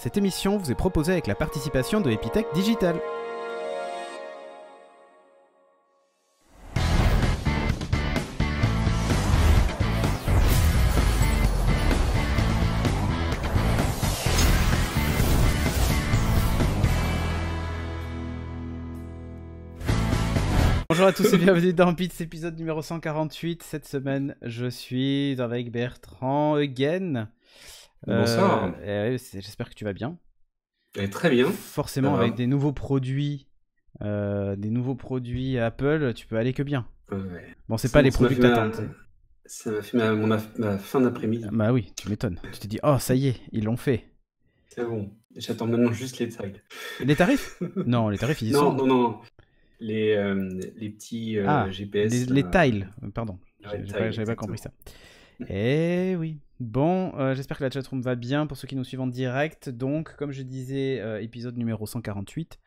Cette émission vous est proposée avec la participation de Epitech Digital. Bonjour à tous et bienvenue dans Pits, épisode numéro 148. Cette semaine, je suis avec Bertrand again. Bonsoir. J'espère que tu vas bien. Très bien. Forcément, avec des nouveaux produits Apple, tu peux aller que bien. Ouais. Bon, c'est pas les produits que t'attends. Ça m'a fait ma fin d'après-midi. Bah oui, tu m'étonnes. Tu te dis, oh, ça y est, ils l'ont fait. C'est bon. J'attends maintenant juste les tags. Les tarifs? Non, les tarifs, ils y sont. Non. Les petits GPS. Les tiles, pardon. Ouais, J'avais pas compris ça. Eh oui. Bon, j'espère que la chatroom va bien pour ceux qui nous suivent en direct. Donc, comme je disais, épisode numéro 148,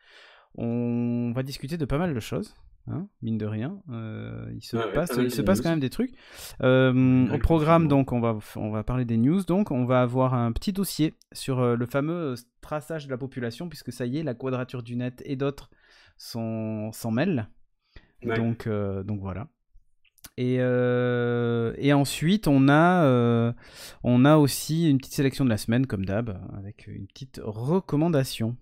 on va discuter de pas mal de choses, hein, mine de rien. Il se passe quand même des trucs. Au programme, donc, on va parler des news. Donc, on va avoir un petit dossier sur le fameux traçage de la population, puisque ça y est, la Quadrature du Net et d'autres s'en mêlent. Ouais. Donc voilà. Et ensuite, on a aussi une petite sélection de la semaine, comme d'hab, avec une petite recommandation.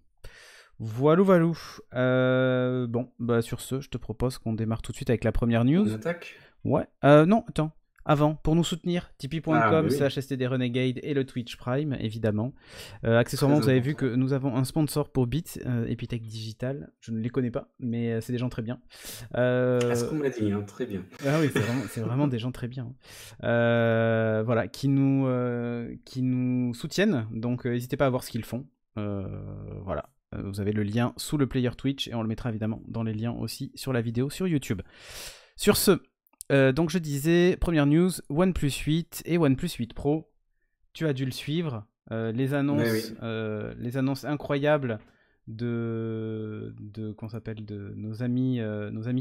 Voilou. Bon, bah sur ce, je te propose qu'on démarre tout de suite avec la première news. On attaque ? Ouais. Non, attends. Avant, pour nous soutenir, tipeee.com/STD Renegade et le Twitch Prime, évidemment. Accessoirement, vous avez vu que nous avons un sponsor pour Bits, Epitech Digital. Je ne les connais pas, mais c'est des gens très bien. Est-ce qu'on m'a dit, hein, très bien. Ah oui, c'est vraiment des gens très bien. Voilà, qui nous soutiennent, donc n'hésitez pas à voir ce qu'ils font. Voilà. Vous avez le lien sous le player Twitch et on le mettra évidemment dans les liens aussi sur la vidéo sur YouTube. Sur ce, donc je disais, première news, OnePlus 8 et OnePlus 8 Pro. Tu as dû le suivre. Les annonces incroyables de nos amis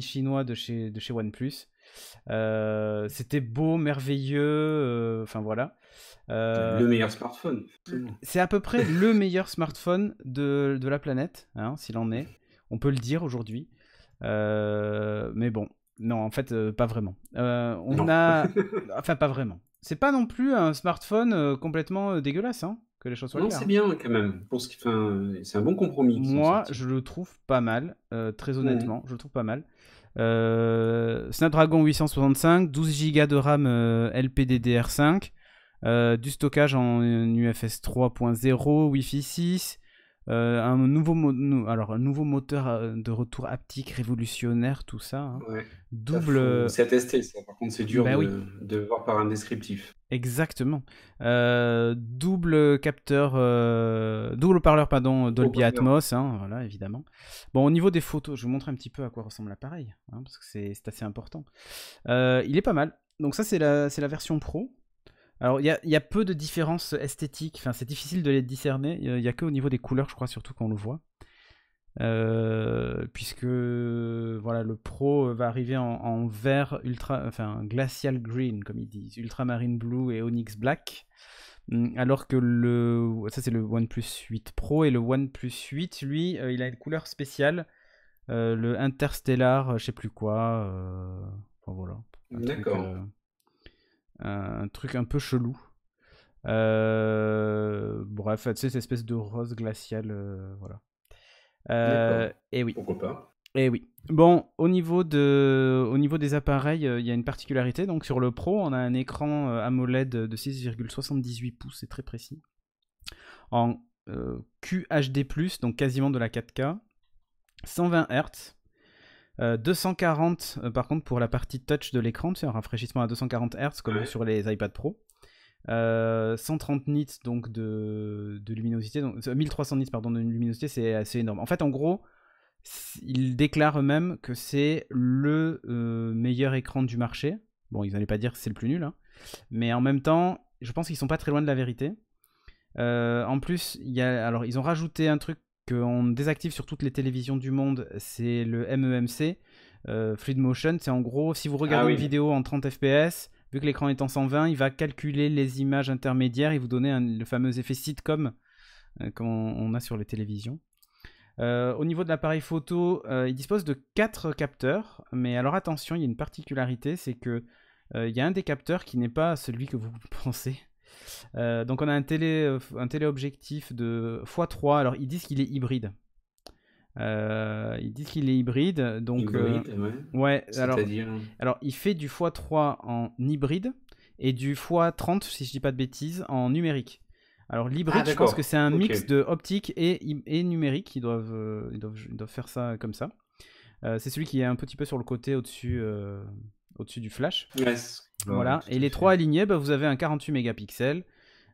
chinois de chez OnePlus. C'était beau, merveilleux, enfin voilà. Le meilleur smartphone. C'est à peu près le meilleur smartphone de la planète, hein, s'il en est. On peut le dire aujourd'hui. Mais bon, non, en fait, pas vraiment. Enfin, pas vraiment. C'est pas non plus un smartphone complètement dégueulasse, hein, que les choses soient claires. Non, c'est bien quand même. C'est un bon compromis. Moi, je le trouve pas mal, très honnêtement, je le trouve pas mal. Snapdragon 865, 12 Go de RAM LPDDR5, du stockage en UFS 3.0, Wi-Fi 6, un nouveau moteur de retour haptique révolutionnaire, tout ça. Hein. Ouais. Double. C'est à tester, ça. Par contre, c'est dur de voir par un descriptif. Exactement. Double parleur, Dolby Atmos, hein, voilà, évidemment. Bon, au niveau des photos, je vais vous montrer un petit peu à quoi ressemble l'appareil, hein, parce que c'est assez important. Il est pas mal. Donc ça, c'est la version Pro. Alors, il y a peu de différences esthétiques. Enfin, c'est difficile de les discerner. Il n'y a qu'au niveau des couleurs, je crois, surtout qu'on le voit. Puisque voilà, le Pro va arriver en vert glacial green, comme ils disent, ultramarine blue et onyx black. Alors que ça, c'est le OnePlus 8 Pro. Et le OnePlus 8, lui, il a une couleur spéciale. Le interstellar, je sais plus quoi. Enfin, voilà. D'accord. Un truc un peu chelou. Bref, tu sais, cette espèce de rose glacial, voilà. Et oui. Pourquoi pas. Et oui. Bon, au niveau des appareils, il y a une particularité. Donc sur le Pro, on a un écran AMOLED de 6,78 pouces, c'est très précis. En QHD+, donc quasiment de la 4K. 120 Hz. 240 par contre pour la partie touch de l'écran, c'est un rafraîchissement à 240 Hz comme sur les iPad Pro. 130 nits donc de luminosité, donc 1300 nits pardon de luminosité, c'est assez énorme. En fait, en gros, ils déclarent eux-mêmes que c'est le meilleur écran du marché. Bon, ils n'allaient pas dire que c'est le plus nul, hein. Mais en même temps, je pense qu'ils sont pas très loin de la vérité. En plus, ils ont rajouté un truc qu'on désactive sur toutes les télévisions du monde, c'est le MEMC, Fluid Motion. C'est en gros, si vous regardez une vidéo en 30 fps, vu que l'écran est en 120, il va calculer les images intermédiaires et vous donner le fameux effet sitcom comme on a sur les télévisions. Au niveau de l'appareil photo, il dispose de 4 capteurs, mais alors attention, il y a une particularité, c'est que il y a un des capteurs qui n'est pas celui que vous pensez. Donc on a un téléobjectif de x3, alors ils disent qu'il est hybride. Ils disent qu'il est hybride, donc Hybride, ouais, c'est-à-dire alors il fait du x3 en hybride et du x30, si je dis pas de bêtises, en numérique. Alors l'hybride, je pense que c'est un mix de optique et numérique. Ils doivent faire ça comme ça. C'est celui qui est un petit peu sur le côté au-dessus du flash. Yes. Voilà. Et les trois alignés, vous avez un 48 mégapixels.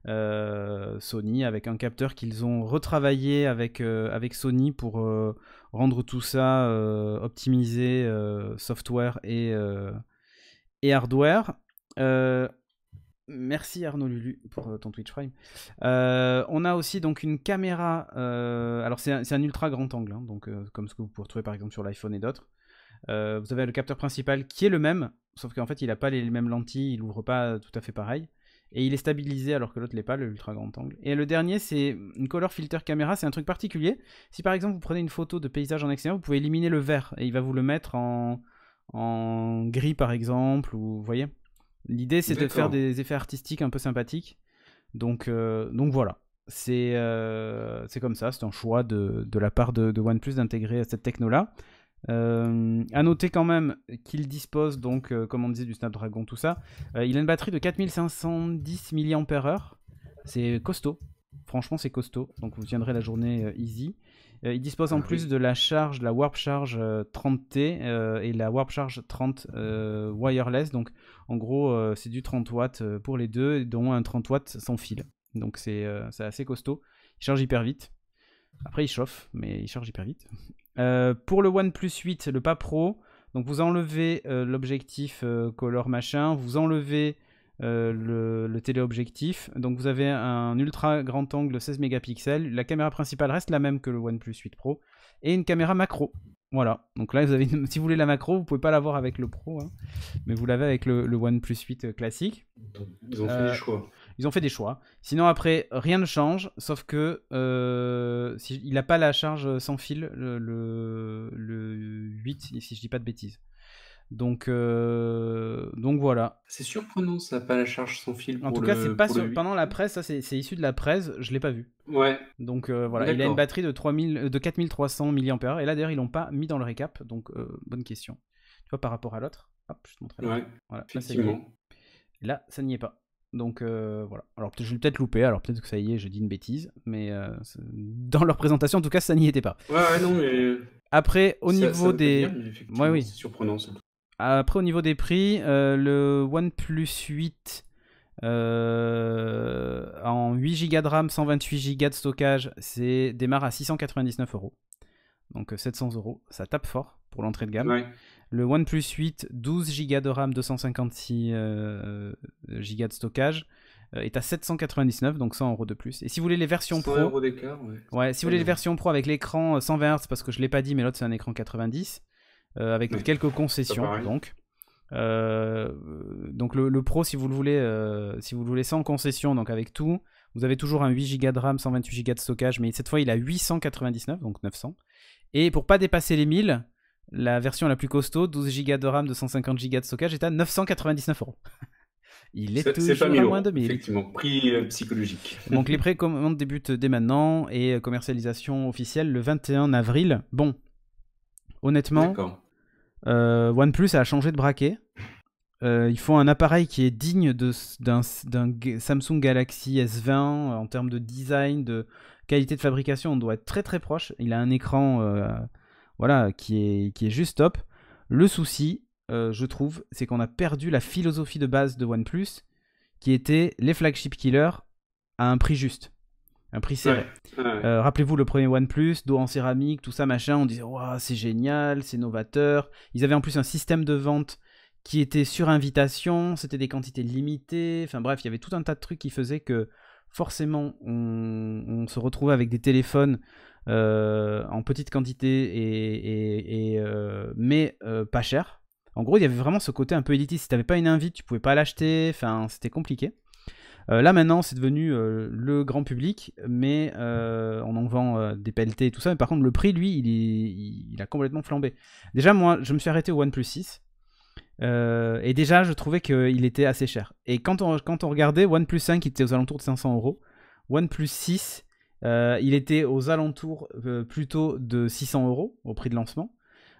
Sony avec un capteur qu'ils ont retravaillé avec Sony pour rendre tout ça optimisé software et hardware. Merci Arnaud Lulu pour ton Twitch Prime. On a aussi donc une caméra. Alors c'est un ultra grand angle, hein, donc comme ce que vous pouvez retrouver par exemple sur l'iPhone et d'autres. Vous avez le capteur principal qui est le même, sauf qu'en fait il n'a pas les mêmes lentilles, il ouvre pas tout à fait pareil. Et il est stabilisé alors que l'autre l'est pas, le ultra grand angle. Et le dernier, c'est une color filter caméra, c'est un truc particulier. Si par exemple vous prenez une photo de paysage en extérieur, vous pouvez éliminer le vert et il va vous le mettre en gris par exemple, ou vous voyez. L'idée c'est de faire des effets artistiques un peu sympathiques. Donc voilà, c'est comme ça, c'est un choix de la part de OnePlus d'intégrer cette techno-là. À noter quand même qu'il dispose donc comme on disait du Snapdragon tout ça, il a une batterie de 4510 mAh, c'est costaud, franchement c'est costaud, donc vous tiendrez la journée easy. Il dispose en plus de la Warp Charge 30T et la Warp Charge 30 wireless, donc en gros c'est du 30 watts pour les deux, dont un 30 watts sans fil, donc c'est assez costaud. Il charge hyper vite, après il chauffe mais il charge hyper vite. Pour le OnePlus 8, le pas Pro, donc vous enlevez l'objectif color machin, vous enlevez le téléobjectif, donc vous avez un ultra grand angle 16 mégapixels, la caméra principale reste la même que le OnePlus 8 Pro, et une caméra macro. Voilà, donc là vous avez si vous voulez la macro, vous pouvez pas l'avoir avec le Pro, hein, mais vous l'avez avec le OnePlus 8 classique. Ils ont fait des choix. Ils ont fait des choix. Sinon après, rien ne change, sauf que il n'a pas la charge sans fil, le 8, si je dis pas de bêtises. Donc voilà. C'est surprenant, ça n'a pas la charge sans fil. En tout cas, c'est pas pendant la presse, ça c'est issu de la presse, je l'ai pas vu. Ouais. Donc voilà, il a une batterie de 4300 mAh, et là d'ailleurs ils l'ont pas mis dans le récap, donc bonne question. Tu vois par rapport à l'autre, hop, je te montre là. Ouais, voilà, effectivement. Là, ça n'y est pas. Donc voilà. Alors je vais peut-être louper, alors peut-être que ça y est, je dis une bêtise, mais dans leur présentation, en tout cas, ça n'y était pas. Ouais, non, mais. Après, au niveau des. Ouais, oui. C'est surprenant ça. Après, au niveau des prix, le OnePlus 8 en 8 Go de RAM, 128 Go de stockage, démarre à 699 €. Donc 700 €, ça tape fort pour l'entrée de gamme. Ouais. Le OnePlus 8, 12 Go de RAM, 256 Go de stockage, est à 799, donc 100 € de plus. Et si vous voulez les versions Pro... 100 € d'écart, ouais. Ouais, si vous voulez les versions Pro avec l'écran 120 Hz, parce que je ne l'ai pas dit, mais l'autre c'est un écran 90, avec quelques concessions, donc. Donc le Pro, si vous le voulez sans concession, donc avec tout, vous avez toujours un 8 Go de RAM, 128 Go de stockage, mais cette fois il a 899, donc 900. Et pour pas dépasser les 1000, la version la plus costaud, 12 Go de RAM, 250 Go de stockage, est à 999 €. Il est toujours à moins de 1000. Effectivement, prix psychologique. Donc les précommandes débutent dès maintenant et commercialisation officielle le 21 avril. Bon, honnêtement, OnePlus a changé de braquet. Ils font un appareil qui est digne d'un Samsung Galaxy S20 en termes de design, de qualité de fabrication. On doit être très très proche. Il a un écran voilà, qui est juste top. Le souci, je trouve, c'est qu'on a perdu la philosophie de base de OnePlus, qui était les flagship killers à un prix juste, un prix serré. Ouais. Rappelez-vous le premier OnePlus, dos en céramique, tout ça machin, on disait wow, c'est génial, c'est novateur. Ils avaient en plus un système de vente qui était sur invitation, c'était des quantités limitées, enfin bref, il y avait tout un tas de trucs qui faisaient que forcément on se retrouvait avec des téléphones en petite quantité mais pas cher. En gros, il y avait vraiment ce côté un peu élitiste. Si t'avais pas une invite, tu pouvais pas l'acheter. Enfin, c'était compliqué. Là maintenant c'est devenu le grand public, mais on en vend des pelletés et tout ça, mais par contre le prix lui il a complètement flambé. Déjà moi je me suis arrêté au OnePlus 6, et déjà je trouvais qu'il était assez cher. Et quand on regardait, OnePlus 5 il était aux alentours de 500€, OnePlus 6 il était aux alentours plutôt de 600€ au prix de lancement.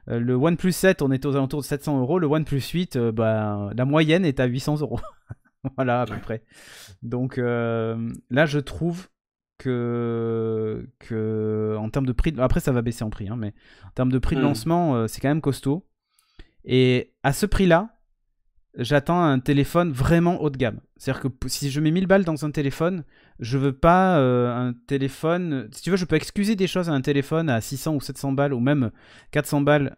Le OnePlus 7 on était aux alentours de 700€, le OnePlus 8 la moyenne est à 800€. Voilà, à peu près. Donc là, je trouve que en termes de prix, après ça va baisser en prix, hein, mais en termes de prix de lancement, c'est quand même costaud. Et à ce prix-là, j'attends un téléphone vraiment haut de gamme. C'est-à-dire que si je mets 1000 balles dans un téléphone, je veux pas un téléphone... Si tu veux, je peux excuser des choses à un téléphone à 600 ou 700 balles, ou même 400 balles,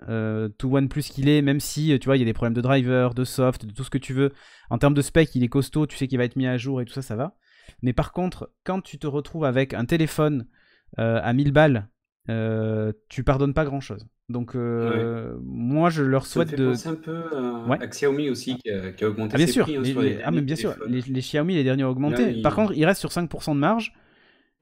tout OnePlus qu'il est, même si, tu vois, il y a des problèmes de driver, de soft, de tout ce que tu veux. En termes de spec, il est costaud, tu sais qu'il va être mis à jour et tout ça, ça va. Mais par contre, quand tu te retrouves avec un téléphone à 1000 balles, tu pardonnes pas grand-chose. Donc moi je leur souhaite de... Ça me fait penser un peu à Xiaomi aussi qui a augmenté bien ses sûr, prix sur les mais bien sûr, les Xiaomi les derniers ont augmenté. Là, Par contre il reste sur 5% de marge.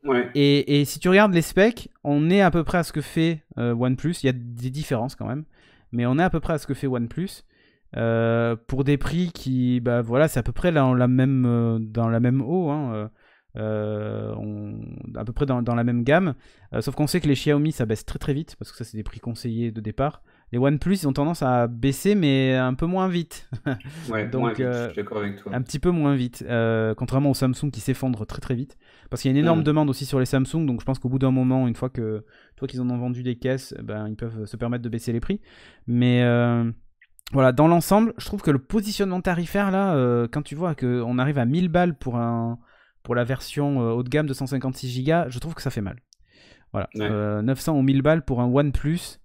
Ouais. Et si tu regardes les specs, on est à peu près à ce que fait OnePlus. Il y a des différences quand même, mais on est à peu près à ce que fait OnePlus pour des prix qui, bah voilà, c'est à peu près dans la même eau, hein, à peu près dans la même gamme, sauf qu'on sait que les Xiaomi ça baisse très très vite parce que ça c'est des prix conseillés de départ. Les OnePlus ils ont tendance à baisser mais un peu moins vite. Ouais, donc moins vite, je suis d'accord avec toi. un petit peu moins vite, contrairement aux Samsung qui s'effondrent très très vite parce qu'il y a une énorme demande aussi sur les Samsung, donc je pense qu'au bout d'un moment, une fois qu'ils en ont vendu des caisses, ben, ils peuvent se permettre de baisser les prix. Mais voilà, dans l'ensemble, je trouve que le positionnement tarifaire là, quand tu vois qu'on arrive à 1000 balles pour la version haut de gamme de 156 Go, je trouve que ça fait mal. Voilà, 900 ou 1000 balles pour un OnePlus.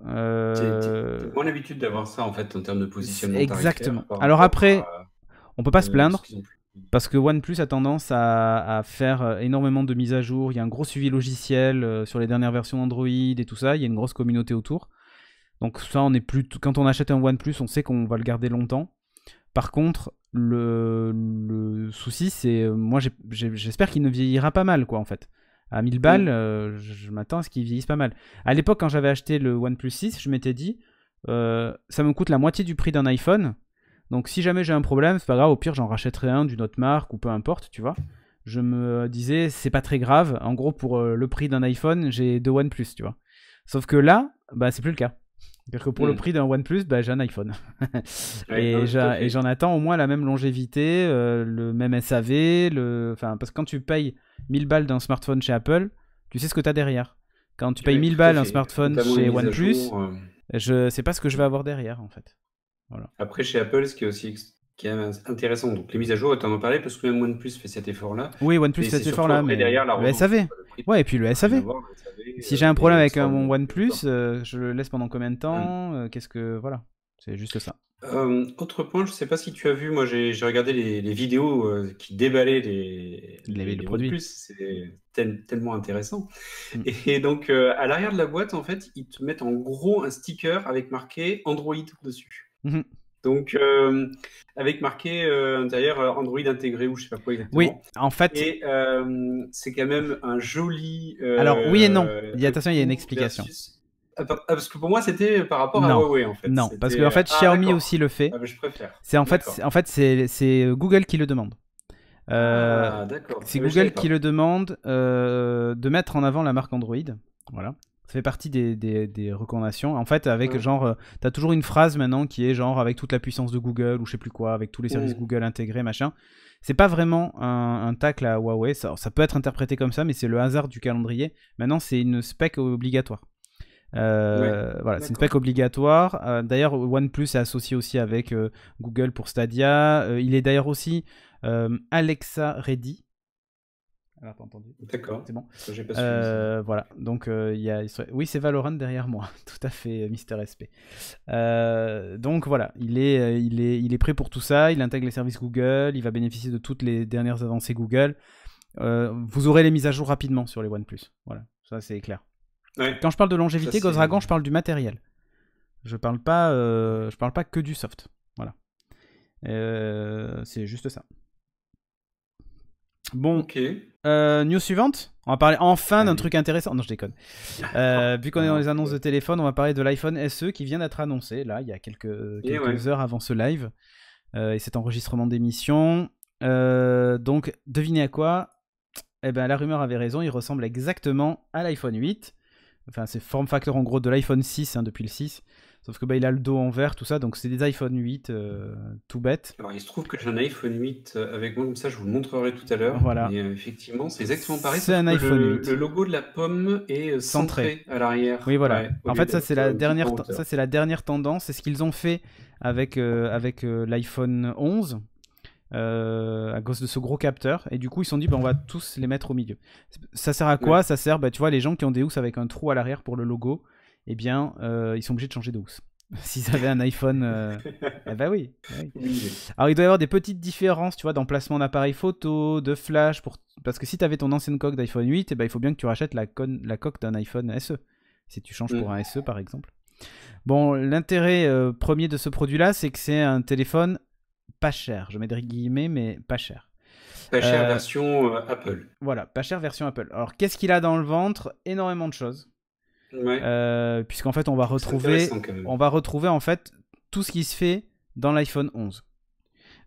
J'ai moins l'habitude d'avoir ça en fait en termes de positionnement exactement. tarifaire. Alors après, on peut pas se plaindre parce que OnePlus a tendance à faire énormément de mises à jour. Il y a un gros suivi logiciel sur les dernières versions Android et tout ça. Il y a une grosse communauté autour. Donc ça, on est plus quand on achète un OnePlus, on sait qu'on va le garder longtemps. Par contre, le souci, c'est moi, j'espère qu'il ne vieillira pas mal, quoi, en fait. À 1000 balles, je m'attends à ce qu'il vieillisse pas mal. À l'époque, quand j'avais acheté le OnePlus 6, je m'étais dit, ça me coûte la moitié du prix d'un iPhone. Donc si jamais j'ai un problème, c'est pas grave, au pire j'en rachèterai un d'une autre marque ou peu importe, tu vois. Je me disais, c'est pas très grave. En gros, pour le prix d'un iPhone, j'ai 2 OnePlus, tu vois. Sauf que là, bah c'est plus le cas. C'est-à-dire que pour le prix d'un OnePlus, bah, j'ai un iPhone. et j'en attends au moins la même longévité, le même SAV, enfin, parce que quand tu payes 1000 balles d'un smartphone chez Apple, tu sais ce que tu as derrière. Quand tu payes 1000 balles un smartphone chez OnePlus, je sais pas ce que je vais avoir derrière, en fait. Voilà. Après, chez Apple, ce qui est aussi intéressant, donc les mises à jour, tu en as parlé parce que même OnePlus fait cet effort-là. Oui, OnePlus fait cet effort-là, mais derrière, le SAV. Ouais, et puis le SAV. Si j'ai un problème avec mon OnePlus, je le laisse pendant combien de temps Qu'est-ce que... Voilà, c'est juste ça. Autre point, je sais pas si tu as vu, moi j'ai regardé les vidéos qui déballaient les produits. OnePlus, c'est tellement intéressant. Et donc à l'arrière de la boîte, en fait, ils te mettent en gros un sticker avec marqué Android dessus. Donc avec marqué à l'intérieur Android intégré ou je sais pas quoi exactement. Oui, en fait. Et c'est quand même un joli. Alors oui et non. Attention, il y a une explication. Parce que pour moi c'était par rapport à Huawei en fait. Non, parce qu'en fait Xiaomi aussi le fait. Ah, mais je préfère. C'est en fait c'est Google qui le demande. D'accord. C'est Google qui le demande de mettre en avant la marque Android. Voilà. Ça fait partie des recommandations. En fait, avec genre, t'as toujours une phrase maintenant qui est genre avec toute la puissance de Google ou je sais plus quoi, avec tous les services Google intégrés, machin. C'est pas vraiment un tacle à Huawei. Ça peut être interprété comme ça, mais c'est le hasard du calendrier. Maintenant, c'est une spec obligatoire. Voilà, c'est une spec obligatoire. D'ailleurs, OnePlus est associé aussi avec Google pour Stadia. Il est d'ailleurs aussi Alexa Ready. Alors, t'as entendu? D'accord. C'est bon. J'ai pas suivi. Voilà. Donc, oui, c'est Valorant derrière moi. Tout à fait, Mister SP. Donc, voilà. Il est prêt pour tout ça. Il intègre les services Google. Il va bénéficier de toutes les dernières avancées Google. Vous aurez les mises à jour rapidement sur les OnePlus. Voilà. Ça, c'est clair. Ouais. Quand je parle de longévité, Gozdragon, je parle du matériel. Je parle pas que du soft. Voilà. C'est juste ça. Bon, Ok. news suivante. On va parler enfin d'un truc intéressant. Non, je déconne. Vu qu'on est dans les annonces de téléphone, on va parler de l'iPhone SE qui vient d'être annoncé, là, il y a quelques heures avant ce live. Et cet enregistrement d'émission. Donc, devinez à quoi? Eh ben, la rumeur avait raison, il ressemble exactement à l'iPhone 8. Enfin, c'est form factor en gros de l'iPhone 6 depuis le 6. Sauf que il a le dos en vert, tout ça, donc c'est des iPhone 8 tout bête. Alors, il se trouve que j'ai un iPhone 8 avec moi, comme ça, je vous le montrerai tout à l'heure. Voilà. Et effectivement, c'est exactement pareil. C'est un iPhone 8. Le logo de la pomme est centré à l'arrière. Oui, voilà. Ouais, en fait, ça, c'est la dernière tendance. C'est ce qu'ils ont fait avec l'iPhone 11. À cause de ce gros capteur, et du coup ils se sont dit on va tous les mettre au milieu. Ça sert à quoi? Ça sert, tu vois, les gens qui ont des housses avec un trou à l'arrière pour le logo, eh bien ils sont obligés de changer de housse. S'ils avaient un iPhone, oui. Alors il doit y avoir des petites différences, tu vois, d'emplacement d'appareil photo, de flash, parce que si tu avais ton ancienne coque d'iPhone 8, il faut bien que tu rachètes la coque d'un iPhone SE, si tu changes pour un SE par exemple. Bon, l'intérêt premier de ce produit-là, c'est que c'est un téléphone pas cher, je mets des guillemets, mais pas cher. Pas cher version Apple. Voilà, pas cher version Apple. Alors, qu'est-ce qu'il a dans le ventre? Énormément de choses. Puisqu'en fait, on va retrouver en fait tout ce qui se fait dans l'iPhone 11.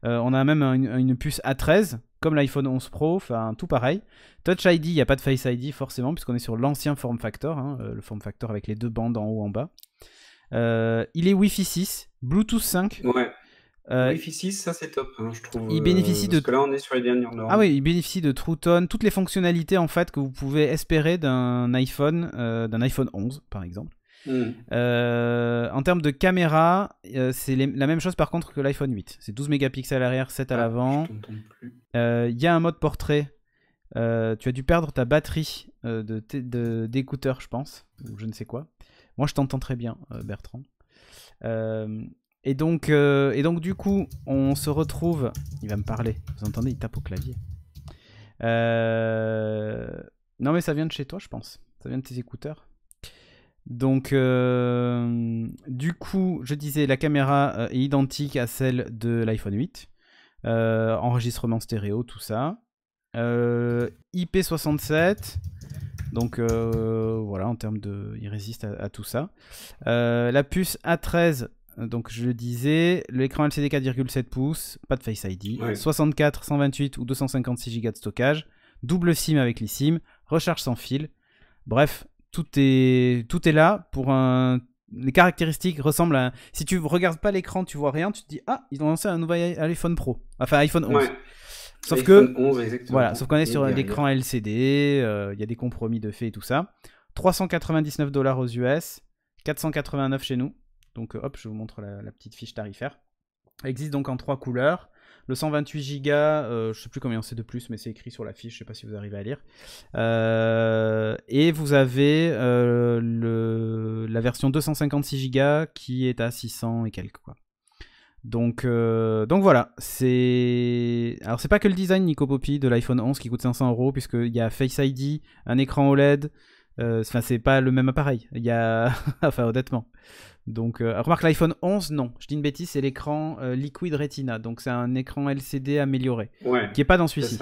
On a même une puce A13, comme l'iPhone 11 Pro, enfin tout pareil. Touch ID, il n'y a pas de Face ID forcément, puisqu'on est sur l'ancien form factor, le form factor avec les deux bandes en haut en bas. Il est Wi-Fi 6, Bluetooth 5. Ouais. Wi-Fi 6, ça c'est top, je trouve. Il bénéficie parce que là on est sur les dernières normes. Ah oui, il bénéficie de True Tone, toutes les fonctionnalités en fait que vous pouvez espérer d'un iPhone 11 par exemple. En termes de caméra, c'est la même chose par contre que l'iPhone 8. C'est 12 mégapixels à l'arrière, 7 à l'avant. Il y a un mode portrait. Tu as dû perdre ta batterie d'écouteur, je pense, ou je ne sais quoi. Moi je t'entends très bien, Bertrand. Et donc du coup, on se retrouve... Il va me parler. Vous entendez, il tape au clavier. Non mais ça vient de chez toi, je pense. Ça vient de tes écouteurs. Donc, du coup, je disais, la caméra est identique à celle de l'iPhone 8. Enregistrement stéréo, tout ça. IP67. Donc voilà, en termes de... Il résiste à tout ça. La puce A13... Donc je le disais, l'écran LCD 4,7 pouces, pas de Face ID, 64, 128 ou 256 Go de stockage, double SIM avec l'eSIM, recharge sans fil. Bref, tout est là pour un... Les caractéristiques ressemblent à... Si tu regardes pas l'écran, tu vois rien, tu te dis ah, ils ont lancé un nouvel iPhone Pro, enfin iPhone 11. Sauf que 11, voilà, sauf qu'on est sur l'écran LCD, il y a des compromis de fait et tout ça. $399 aux US, 489 chez nous. Donc hop, je vous montre la petite fiche tarifaire. Elle existe donc en 3 couleurs. Le 128 Go, je sais plus combien c'est de plus, mais c'est écrit sur la fiche, je sais pas si vous arrivez à lire. Et vous avez la version 256 Go qui est à 600 et quelques quoi. Donc voilà, alors c'est pas que le design Nico Poppy de l'iPhone 11 qui coûte 500 €, puisqu'il y a Face ID, un écran OLED, enfin c'est pas le même appareil, il y a... enfin honnêtement. Donc, remarque l'iPhone 11, non, je dis une bêtise, c'est l'écran Liquid Retina, donc c'est un écran LCD amélioré, qui n'est pas dans celui-ci.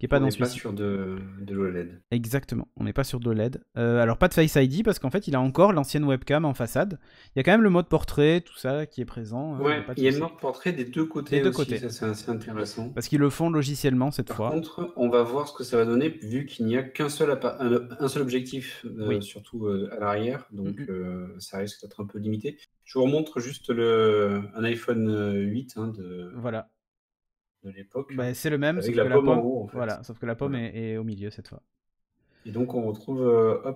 On n'est pas sur de l'OLED. Exactement, on n'est pas sur de l'OLED. Alors pas de Face ID parce qu'en fait il a encore l'ancienne webcam en façade. Il y a quand même le mode portrait, tout ça qui est présent. Il y a le mode portrait des deux côtés aussi, ça c'est assez intéressant. Parce qu'ils le font logiciellement cette fois. Par contre, on va voir ce que ça va donner vu qu'il n'y a qu'un seul, un seul objectif, surtout à l'arrière, donc ça risque d'être un peu limité. Je vous remontre juste un iPhone 8 voilà. De l'époque. C'est le même, avec la pomme en haut en fait. Voilà, sauf que la pomme est au milieu cette fois. Et donc on retrouve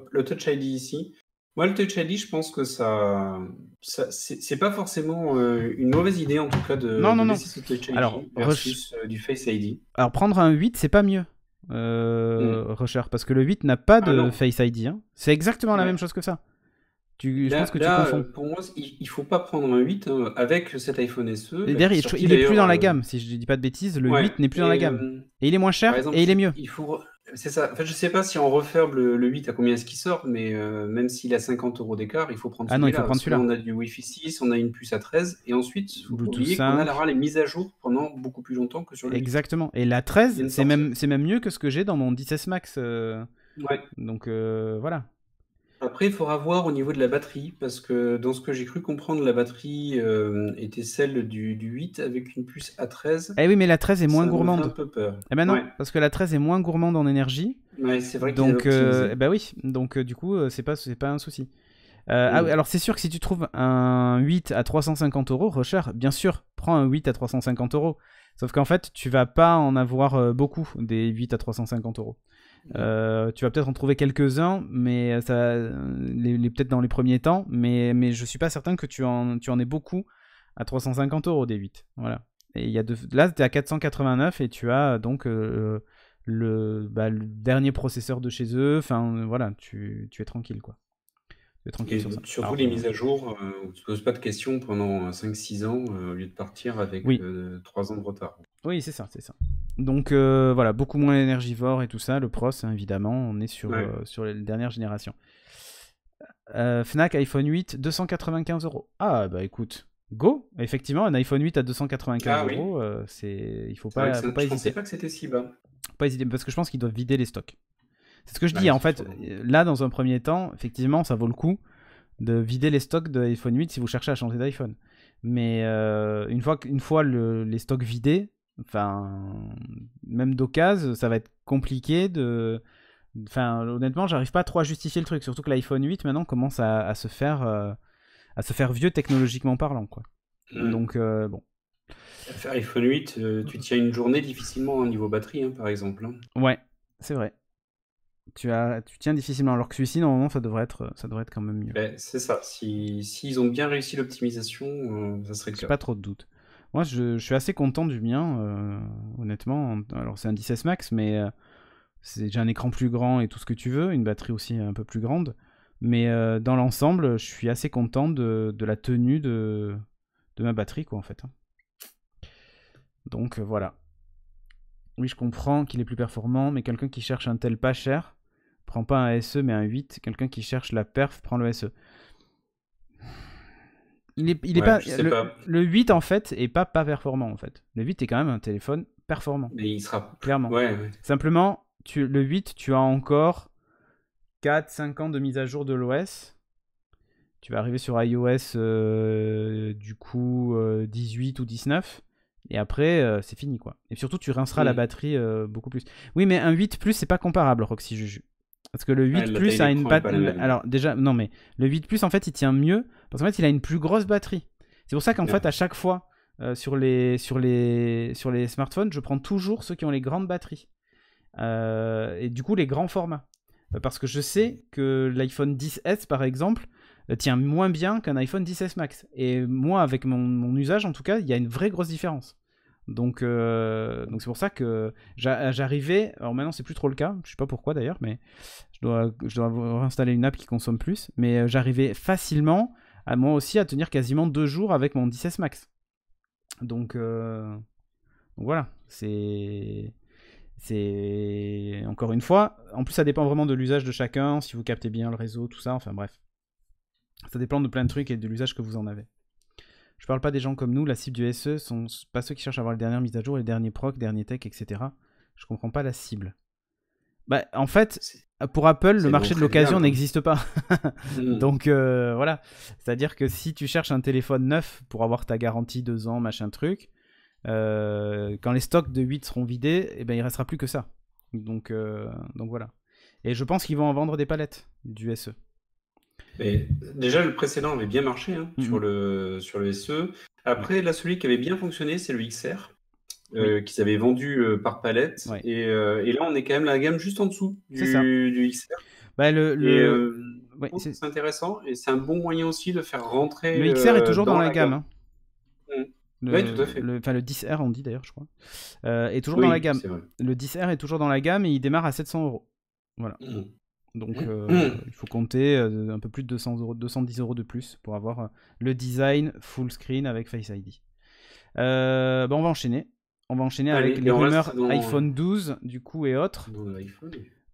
le Touch ID ici. Moi le Touch ID, je pense que ça c'est pas forcément une mauvaise idée en tout cas de laisser ce Touch ID versus du Face ID. Alors prendre un 8 c'est pas mieux, Rusher, parce que le 8 n'a pas de Face ID. Hein. C'est exactement la même chose que ça. Je pense que tu confonds. Pour moi, il faut pas prendre un 8 avec cet iPhone SE. Et derrière, il est plus dans la gamme, si je dis pas de bêtises, le 8 n'est plus dans la gamme. Et il est moins cher, exemple, et il est mieux. C'est ça. En fait, je sais pas si en refurb le 8 à combien est-ce qu'il sort, mais même s'il a 50 € d'écart, il faut prendre Ah non, il faut celui-là. prendre Parce que là, celui-là. on a du Wi-Fi 6, on a une puce à 13, et ensuite, il faut pas Bluetooth oublier qu'on 5. aura les mises à jour pendant beaucoup plus longtemps que sur le 8. Exactement. Et la Ils 13, viennent c'est sortir. même mieux que ce que j'ai dans mon 10S Max. Ouais. Donc voilà. Après, il faudra voir au niveau de la batterie, parce que dans ce que j'ai cru comprendre, la batterie était celle du 8 avec une puce A13. Eh oui, mais la 13 est moins Ça me fait un gourmande. peu peur. Eh ben non, Ouais, parce que la 13 est moins gourmande en énergie. ouais, c'est vrai qu'ils avaient Donc, optimisé. eh ben oui. Donc, du coup, c'est pas un souci. Ah oui, alors c'est sûr que si tu trouves un 8 à 350 € Rocher, bien sûr, prends un 8 à 350 €. Sauf qu'en fait, tu vas pas en avoir beaucoup des 8 à 350 €. Tu vas peut-être en trouver quelques-uns, mais peut-être dans les premiers temps, mais je suis pas certain que tu en aies beaucoup à 350 € des 8. Voilà. Et là, tu es à 489 et tu as donc le dernier processeur de chez eux. Enfin, voilà, tu es tranquille, quoi. Tu es tranquille Et sur ça. surtout Alors, les mises à jour, on ne se pose pas de questions pendant 5-6 ans au lieu de partir avec oui. 3 ans de retard. Oui, c'est ça, c'est ça. Donc voilà, beaucoup moins énergivore et tout ça. Le Pros, hein, évidemment, on est sur les dernières générations. Fnac iPhone 8, 295 €. Ah bah écoute, go. Effectivement, un iPhone 8 à 295 oui. €, il faut C'est vrai pas, que faut pas je hésiter. pensais pas que c'était si bas. Pas hésiter, parce que je pense qu'ils doivent vider les stocks. C'est ce que je dis, Ouais, en fait. sûrement. Là, dans un premier temps, effectivement, ça vaut le coup de vider les stocks de iPhone 8 si vous cherchez à changer d'iPhone. Mais une fois les stocks vidés, enfin, même d'occasion, ça va être compliqué de. Enfin, honnêtement, j'arrive pas trop à justifier le truc. Surtout que l'iPhone 8 maintenant commence à se faire vieux technologiquement parlant, quoi. Donc bon. Faire iPhone 8, tu tiens une journée difficilement au niveau batterie, hein, par exemple. Hein. Ouais, c'est vrai. Tu tiens difficilement, alors que celui-ci, normalement, ça devrait être quand même mieux. Ben, c'est ça. S'ils ont bien réussi l'optimisation, ça serait le J'ai cas. pas trop de doute. Moi, je suis assez content du mien, honnêtement. Alors, c'est un 10S Max, mais j'ai un écran plus grand et tout ce que tu veux, une batterie aussi un peu plus grande. Mais dans l'ensemble, je suis assez content de la tenue de ma batterie, quoi, en fait. Donc, voilà. Oui, je comprends qu'il est plus performant, mais quelqu'un qui cherche un tel pas cher, prend pas un SE, mais un 8. Quelqu'un qui cherche la perf, prend le SE. Il est pas, le 8 en fait est pas performant en fait. Le 8 est quand même un téléphone performant. Mais il sera clairement. Ouais. Simplement, le 8, tu as encore 4-5 ans de mise à jour de l'OS. Tu vas arriver sur iOS du coup 18 ou 19. Et après, c'est fini quoi. Et surtout, tu rinceras la batterie beaucoup plus. Oui, mais un 8 Plus, c'est pas comparable, Roxy Juju. Parce que le 8 Plus a une batterie. Alors, déjà, non, mais le 8 Plus, en fait, il tient mieux. Parce qu'en fait, il a une plus grosse batterie. C'est pour ça qu'en fait, à chaque fois, sur les smartphones, je prends toujours ceux qui ont les grandes batteries. Et du coup, les grands formats. Parce que je sais que l'iPhone 10S, par exemple, tient moins bien qu'un iPhone 10S Max. Et moi, avec mon usage, en tout cas, il y a une vraie grosse différence. Donc c'est pour ça que j'arrivais. Alors maintenant, c'est plus trop le cas. Je sais pas pourquoi d'ailleurs, mais je dois réinstaller une app qui consomme plus. Mais j'arrivais facilement, moi aussi, à tenir quasiment 2 jours avec mon 10S Max. Donc voilà, c'est encore une fois. En plus, ça dépend vraiment de l'usage de chacun, si vous captez bien le réseau, tout ça. Enfin bref, ça dépend de plein de trucs et de l'usage que vous en avez. Je parle pas des gens comme nous, la cible du SE sont pas ceux qui cherchent à avoir les dernières mises à jour, les derniers procs, derniers tech, etc. Je comprends pas la cible. Bah, en fait, pour Apple, le marché de l'occasion n'existe pas. Donc voilà. C'est-à-dire que si tu cherches un téléphone neuf pour avoir ta garantie 2 ans, machin truc, quand les stocks de 8 seront vidés, eh ben, il restera plus que ça. Donc voilà. Et je pense qu'ils vont en vendre des palettes du SE. Mais déjà, le précédent avait bien marché sur le SE. Après, là, celui qui avait bien fonctionné, c'est le XR, qu'ils avaient vendu par palette. Ouais. Et là, on est quand même la gamme juste en dessous du XR. Bah, c'est intéressant et c'est un bon moyen aussi de faire rentrer. Le XR est toujours dans la gamme. Hein. Oui, tout à fait. Le 10R, on dit d'ailleurs, je crois, est toujours dans la gamme. Le 10R est toujours dans la gamme et il démarre à 700 €. Voilà. Donc il faut compter un peu plus de 210 € de plus pour avoir le design full screen avec Face ID. On va enchaîner. On va enchaîner avec les rumeurs iPhone 12, du coup, et autres.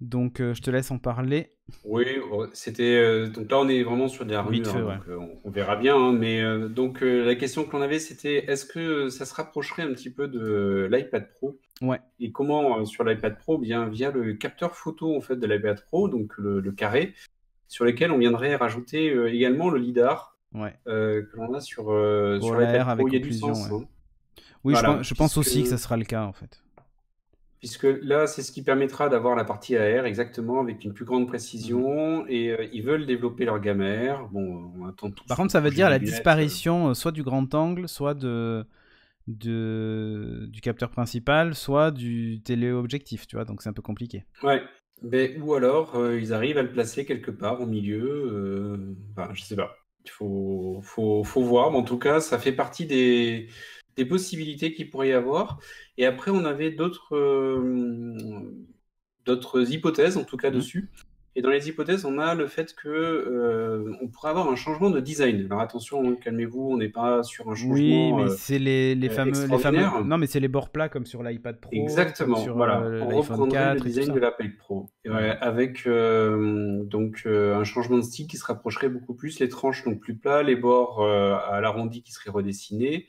Donc, je te laisse en parler. Oui, c'était. Donc là, on est vraiment sur des rumeurs, donc on verra bien. Hein, mais donc, la question que l'on avait, c'était est-ce que ça se rapprocherait un petit peu de l'iPad Pro? Ouais. Et comment, sur l'iPad Pro, bien via le capteur photo en fait de l'iPad Pro, donc le carré, sur lequel on viendrait rajouter également le lidar que l'on a sur l'iPad Pro. Il y a du sens. Hein. Oui, voilà, je pense aussi que ça sera le cas en fait. Puisque là, c'est ce qui permettra d'avoir la partie AR exactement avec une plus grande précision. Et ils veulent développer leur gamme AR. Bon, on attend tout. Par contre, ça veut dire la disparition soit du grand angle, soit du capteur principal, soit du téléobjectif, tu vois. Donc c'est un peu compliqué. Ouais. Mais, ou alors, ils arrivent à le placer quelque part au milieu. Enfin, je sais pas. Il faut voir. Mais en tout cas, ça fait partie des possibilités qu'il pourrait y avoir. Et après, on avait d'autres hypothèses, en tout cas, dessus. Et dans les hypothèses, on a le fait que on pourrait avoir un changement de design. Alors attention, calmez-vous, on n'est pas sur un changement. Oui, mais c'est les fameux. Non, mais c'est les bords plats comme sur l'iPad Pro. Exactement. Sur, voilà. On reprendrait le design de l'Apple Pro. Avec donc un changement de style qui se rapprocherait beaucoup plus. Les tranches donc plus plats, les bords à l'arrondi qui seraient redessinés.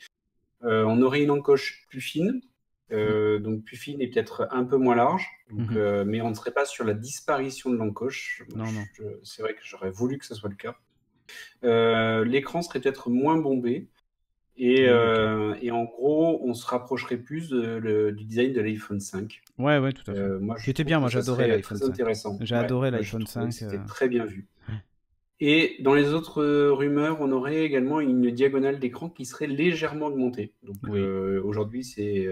On aurait une encoche plus fine. Donc plus fine et peut-être un peu moins large, donc, mais on ne serait pas sur la disparition de l'encoche. C'est vrai que j'aurais voulu que ce soit le cas. L'écran serait peut-être moins bombé et en gros on se rapprocherait plus du design de l'iPhone 5. Ouais, tout à fait. C'était bien, moi j'adorais l'iPhone 5. Intéressant. J'ai adoré l'iPhone 5. C'était très bien vu. Et dans les autres rumeurs, on aurait également une diagonale d'écran qui serait légèrement augmentée. Donc aujourd'hui, c'est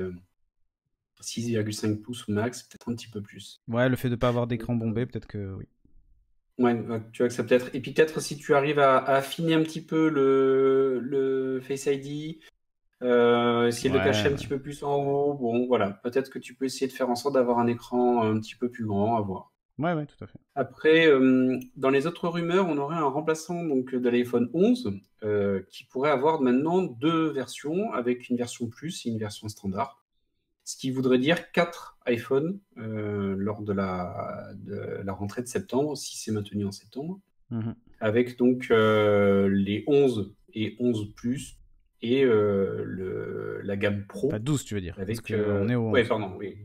6,5 pouces max, peut-être un petit peu plus. Ouais, le fait de ne pas avoir d'écran bombé, peut-être que oui. Ouais, tu vois que ça peut être. Et puis peut-être si tu arrives à affiner un petit peu le Face ID, essayer de le cacher un petit peu plus en haut, bon voilà, peut-être que tu peux essayer de faire en sorte d'avoir un écran un petit peu plus grand à voir. Ouais, tout à fait. Après, dans les autres rumeurs, on aurait un remplaçant donc, de l'iPhone 11 qui pourrait avoir maintenant 2 versions, avec une version Plus et une version standard. Ce qui voudrait dire 4 iPhones lors de la rentrée de septembre, si c'est maintenu en septembre, avec donc les 11 et 11 Plus et la gamme Pro. Pas 12, tu veux dire, avec, parce qu'on est au 11. Ouais, pardon, oui,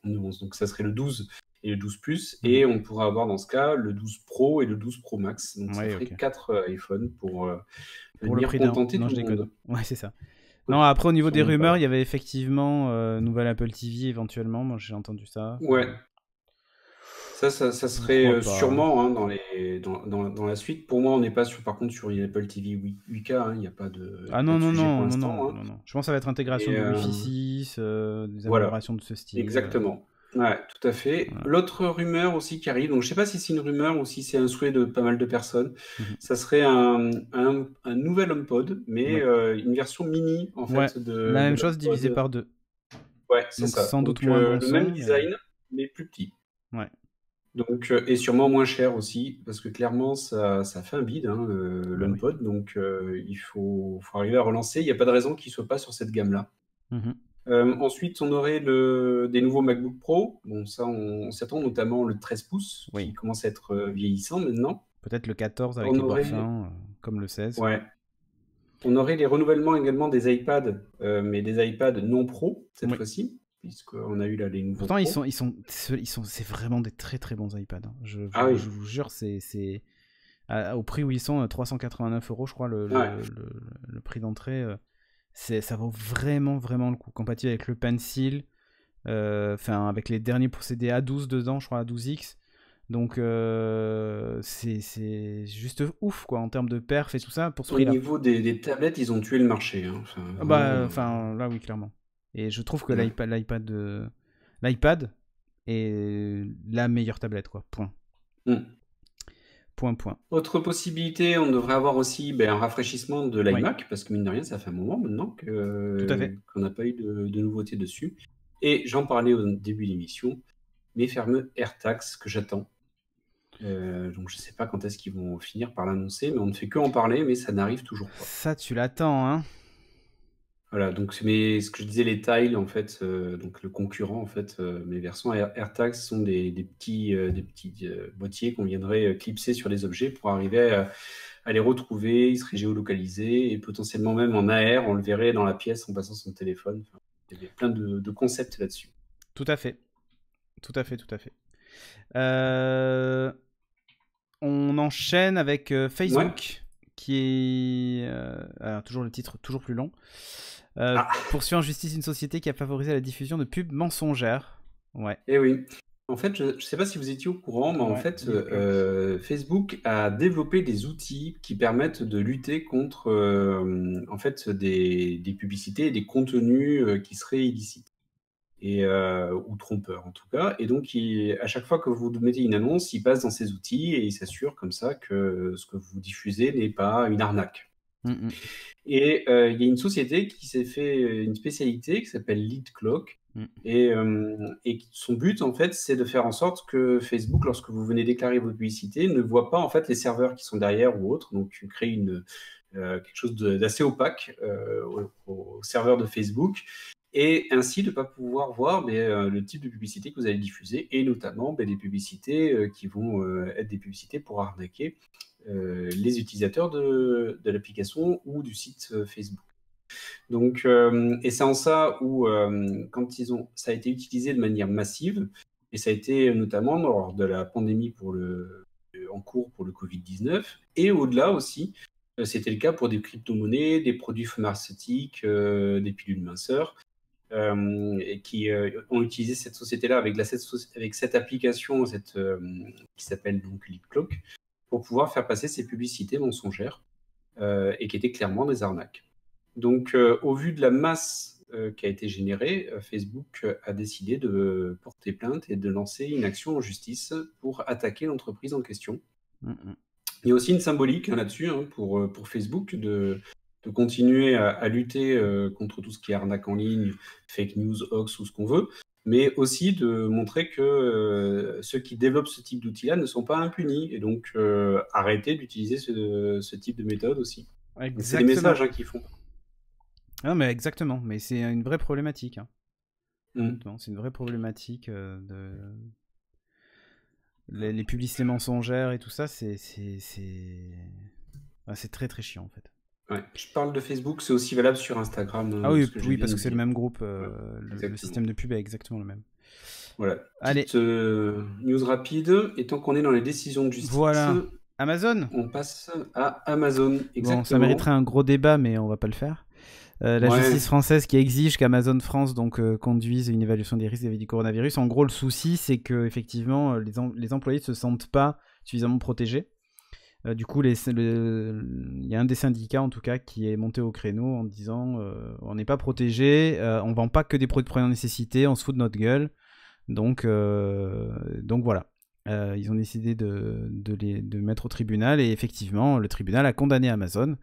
on est au 11, donc ça serait le 12 et le 12 Plus, et on pourra avoir dans ce cas le 12 Pro et le 12 Pro Max, donc ça ferait 4 iPhones pour le prix contenter tout le monde. Ouais, c'est ça. Non, après, au niveau des rumeurs, il y avait effectivement nouvelle Apple TV éventuellement. Moi, j'ai entendu ça. Ouais. Ça serait sûrement hein, dans la suite. Pour moi, on n'est pas par contre sur une Apple TV 8K. Il n'y a pas de. Ah non. Je pense que ça va être intégration de Wi-Fi 6, des améliorations de ce style. Exactement. Ouais, tout à fait. Voilà. L'autre rumeur aussi qui arrive, donc je ne sais pas si c'est une rumeur ou si c'est un souhait de pas mal de personnes, ça serait un nouvel HomePod, mais une version mini en fait de la même chose divisée par 2. Ouais, c'est ça. Sans doute moins bon le même design, mais plus petit. Ouais. Donc, et sûrement moins cher aussi, parce que clairement ça fait un bid, hein, l'HomePod, donc il faut arriver à relancer. Il n'y a pas de raison qu'il ne soit pas sur cette gamme-là. Ensuite, on aurait des nouveaux MacBook Pro. Bon, ça, on s'attend notamment le 13 pouces, qui commence à être vieillissant maintenant. Peut-être le 14 avec les bords fins, comme le 16. Ouais. On aurait les renouvellements également des iPads, mais des iPads non Pro cette fois-ci, puisqu'on a eu là les nouveaux. Pourtant, c'est vraiment des très très bons iPads. Hein. Je vous jure, c'est au prix où ils sont, 389 €, je crois, le prix d'entrée. Ça vaut vraiment le coup, compatible avec le Pencil, avec les derniers procédés A12 dedans, je crois A12X, donc c'est juste ouf quoi en termes de perf et tout ça pour ce prix-là. Au niveau des tablettes, ils ont tué le marché. Hein. Là oui, clairement. Et je trouve que l'iPad est la meilleure tablette quoi. Point. Point. Autre possibilité, on devrait avoir aussi un rafraîchissement de l'iMac, parce que mine de rien, ça fait un moment maintenant qu'on n'a pas eu de nouveautés dessus. Et j'en parlais au début de l'émission, mes fameux AirTags que j'attends. Donc je ne sais pas quand est-ce qu'ils vont finir par l'annoncer, mais on ne fait que en parler, mais ça n'arrive toujours pas. Ça, tu l'attends, hein? Voilà, donc ce que je disais, les tiles, en fait, donc le concurrent, en fait, mes versions AirTags sont des petits, boîtiers qu'on viendrait clipser sur les objets pour arriver à les retrouver. Ils seraient géolocalisés et potentiellement même en AR, on le verrait dans la pièce en passant son téléphone. Enfin, il y avait plein de concepts là-dessus. Tout à fait. Tout à fait, tout à fait. On enchaîne avec Facebook, qui est... alors, toujours le titre, toujours plus long. Poursuit en justice une société qui a favorisé la diffusion de pubs mensongères. Ouais. Eh oui. En fait, je ne sais pas si vous étiez au courant, mais en fait, Facebook a développé des outils qui permettent de lutter contre en fait, des publicités et des contenus qui seraient illicites. Ou trompeurs en tout cas. Et donc, à chaque fois que vous mettez une annonce, il passe dans ces outils et il s'assure comme ça que ce que vous diffusez n'est pas une arnaque. Et il y a une société qui s'est fait une spécialité qui s'appelle LeadClock. Et son but, en fait, c'est de faire en sorte que Facebook, lorsque vous venez déclarer votre publicité, ne voit pas en fait les serveurs qui sont derrière ou autres. Donc, créer quelque chose d'assez opaque au serveur de Facebook. Et ainsi de ne pas pouvoir voir le type de publicité que vous allez diffuser, et notamment des publicités qui vont être des publicités pour arnaquer les utilisateurs de l'application ou du site Facebook. Donc, et c'est en ça où, quand ça a été utilisé de manière massive, et ça a été notamment lors de la pandémie en cours pour le Covid-19, et au-delà aussi, c'était le cas pour des crypto-monnaies, des produits pharmaceutiques, des pilules minceurs, et qui ont utilisé cette société-là avec cette application qui s'appelle donc LeadClock pour pouvoir faire passer ces publicités mensongères et qui étaient clairement des arnaques. Donc, au vu de la masse qui a été générée, Facebook a décidé de porter plainte et de lancer une action en justice pour attaquer l'entreprise en question. Il y a aussi une symbolique là-dessus pour Facebook de continuer à lutter contre tout ce qui est arnaque en ligne, fake news, hoax ou ce qu'on veut, mais aussi de montrer que ceux qui développent ce type d'outils-là ne sont pas impunis, et donc arrêter d'utiliser ce type de méthode aussi. C'est les messages qu'ils font. Non, mais exactement, mais c'est une vraie problématique. C'est une vraie problématique les publicités mensongères et tout ça, c'est très très chiant en fait. Ouais, je parle de Facebook, c'est aussi valable sur Instagram. Ah oui, parce que c'est le même groupe, le système de pub est exactement le même. Voilà. Petite news rapide, et tant qu'on est dans les décisions de justice, voilà. Amazon. On passe à Amazon. Exactement. Bon, ça mériterait un gros débat, mais on va pas le faire. La justice française qui exige qu'Amazon France conduise une évaluation des risques du coronavirus. En gros, le souci, c'est que effectivement, les employés ne se sentent pas suffisamment protégés. Du coup, il y a un des syndicats, en tout cas, qui est monté au créneau en disant on n'est pas protégé, on vend pas que des produits de première nécessité, on se fout de notre gueule. Donc voilà. Ils ont décidé de mettre au tribunal, et effectivement, le tribunal a condamné Amazon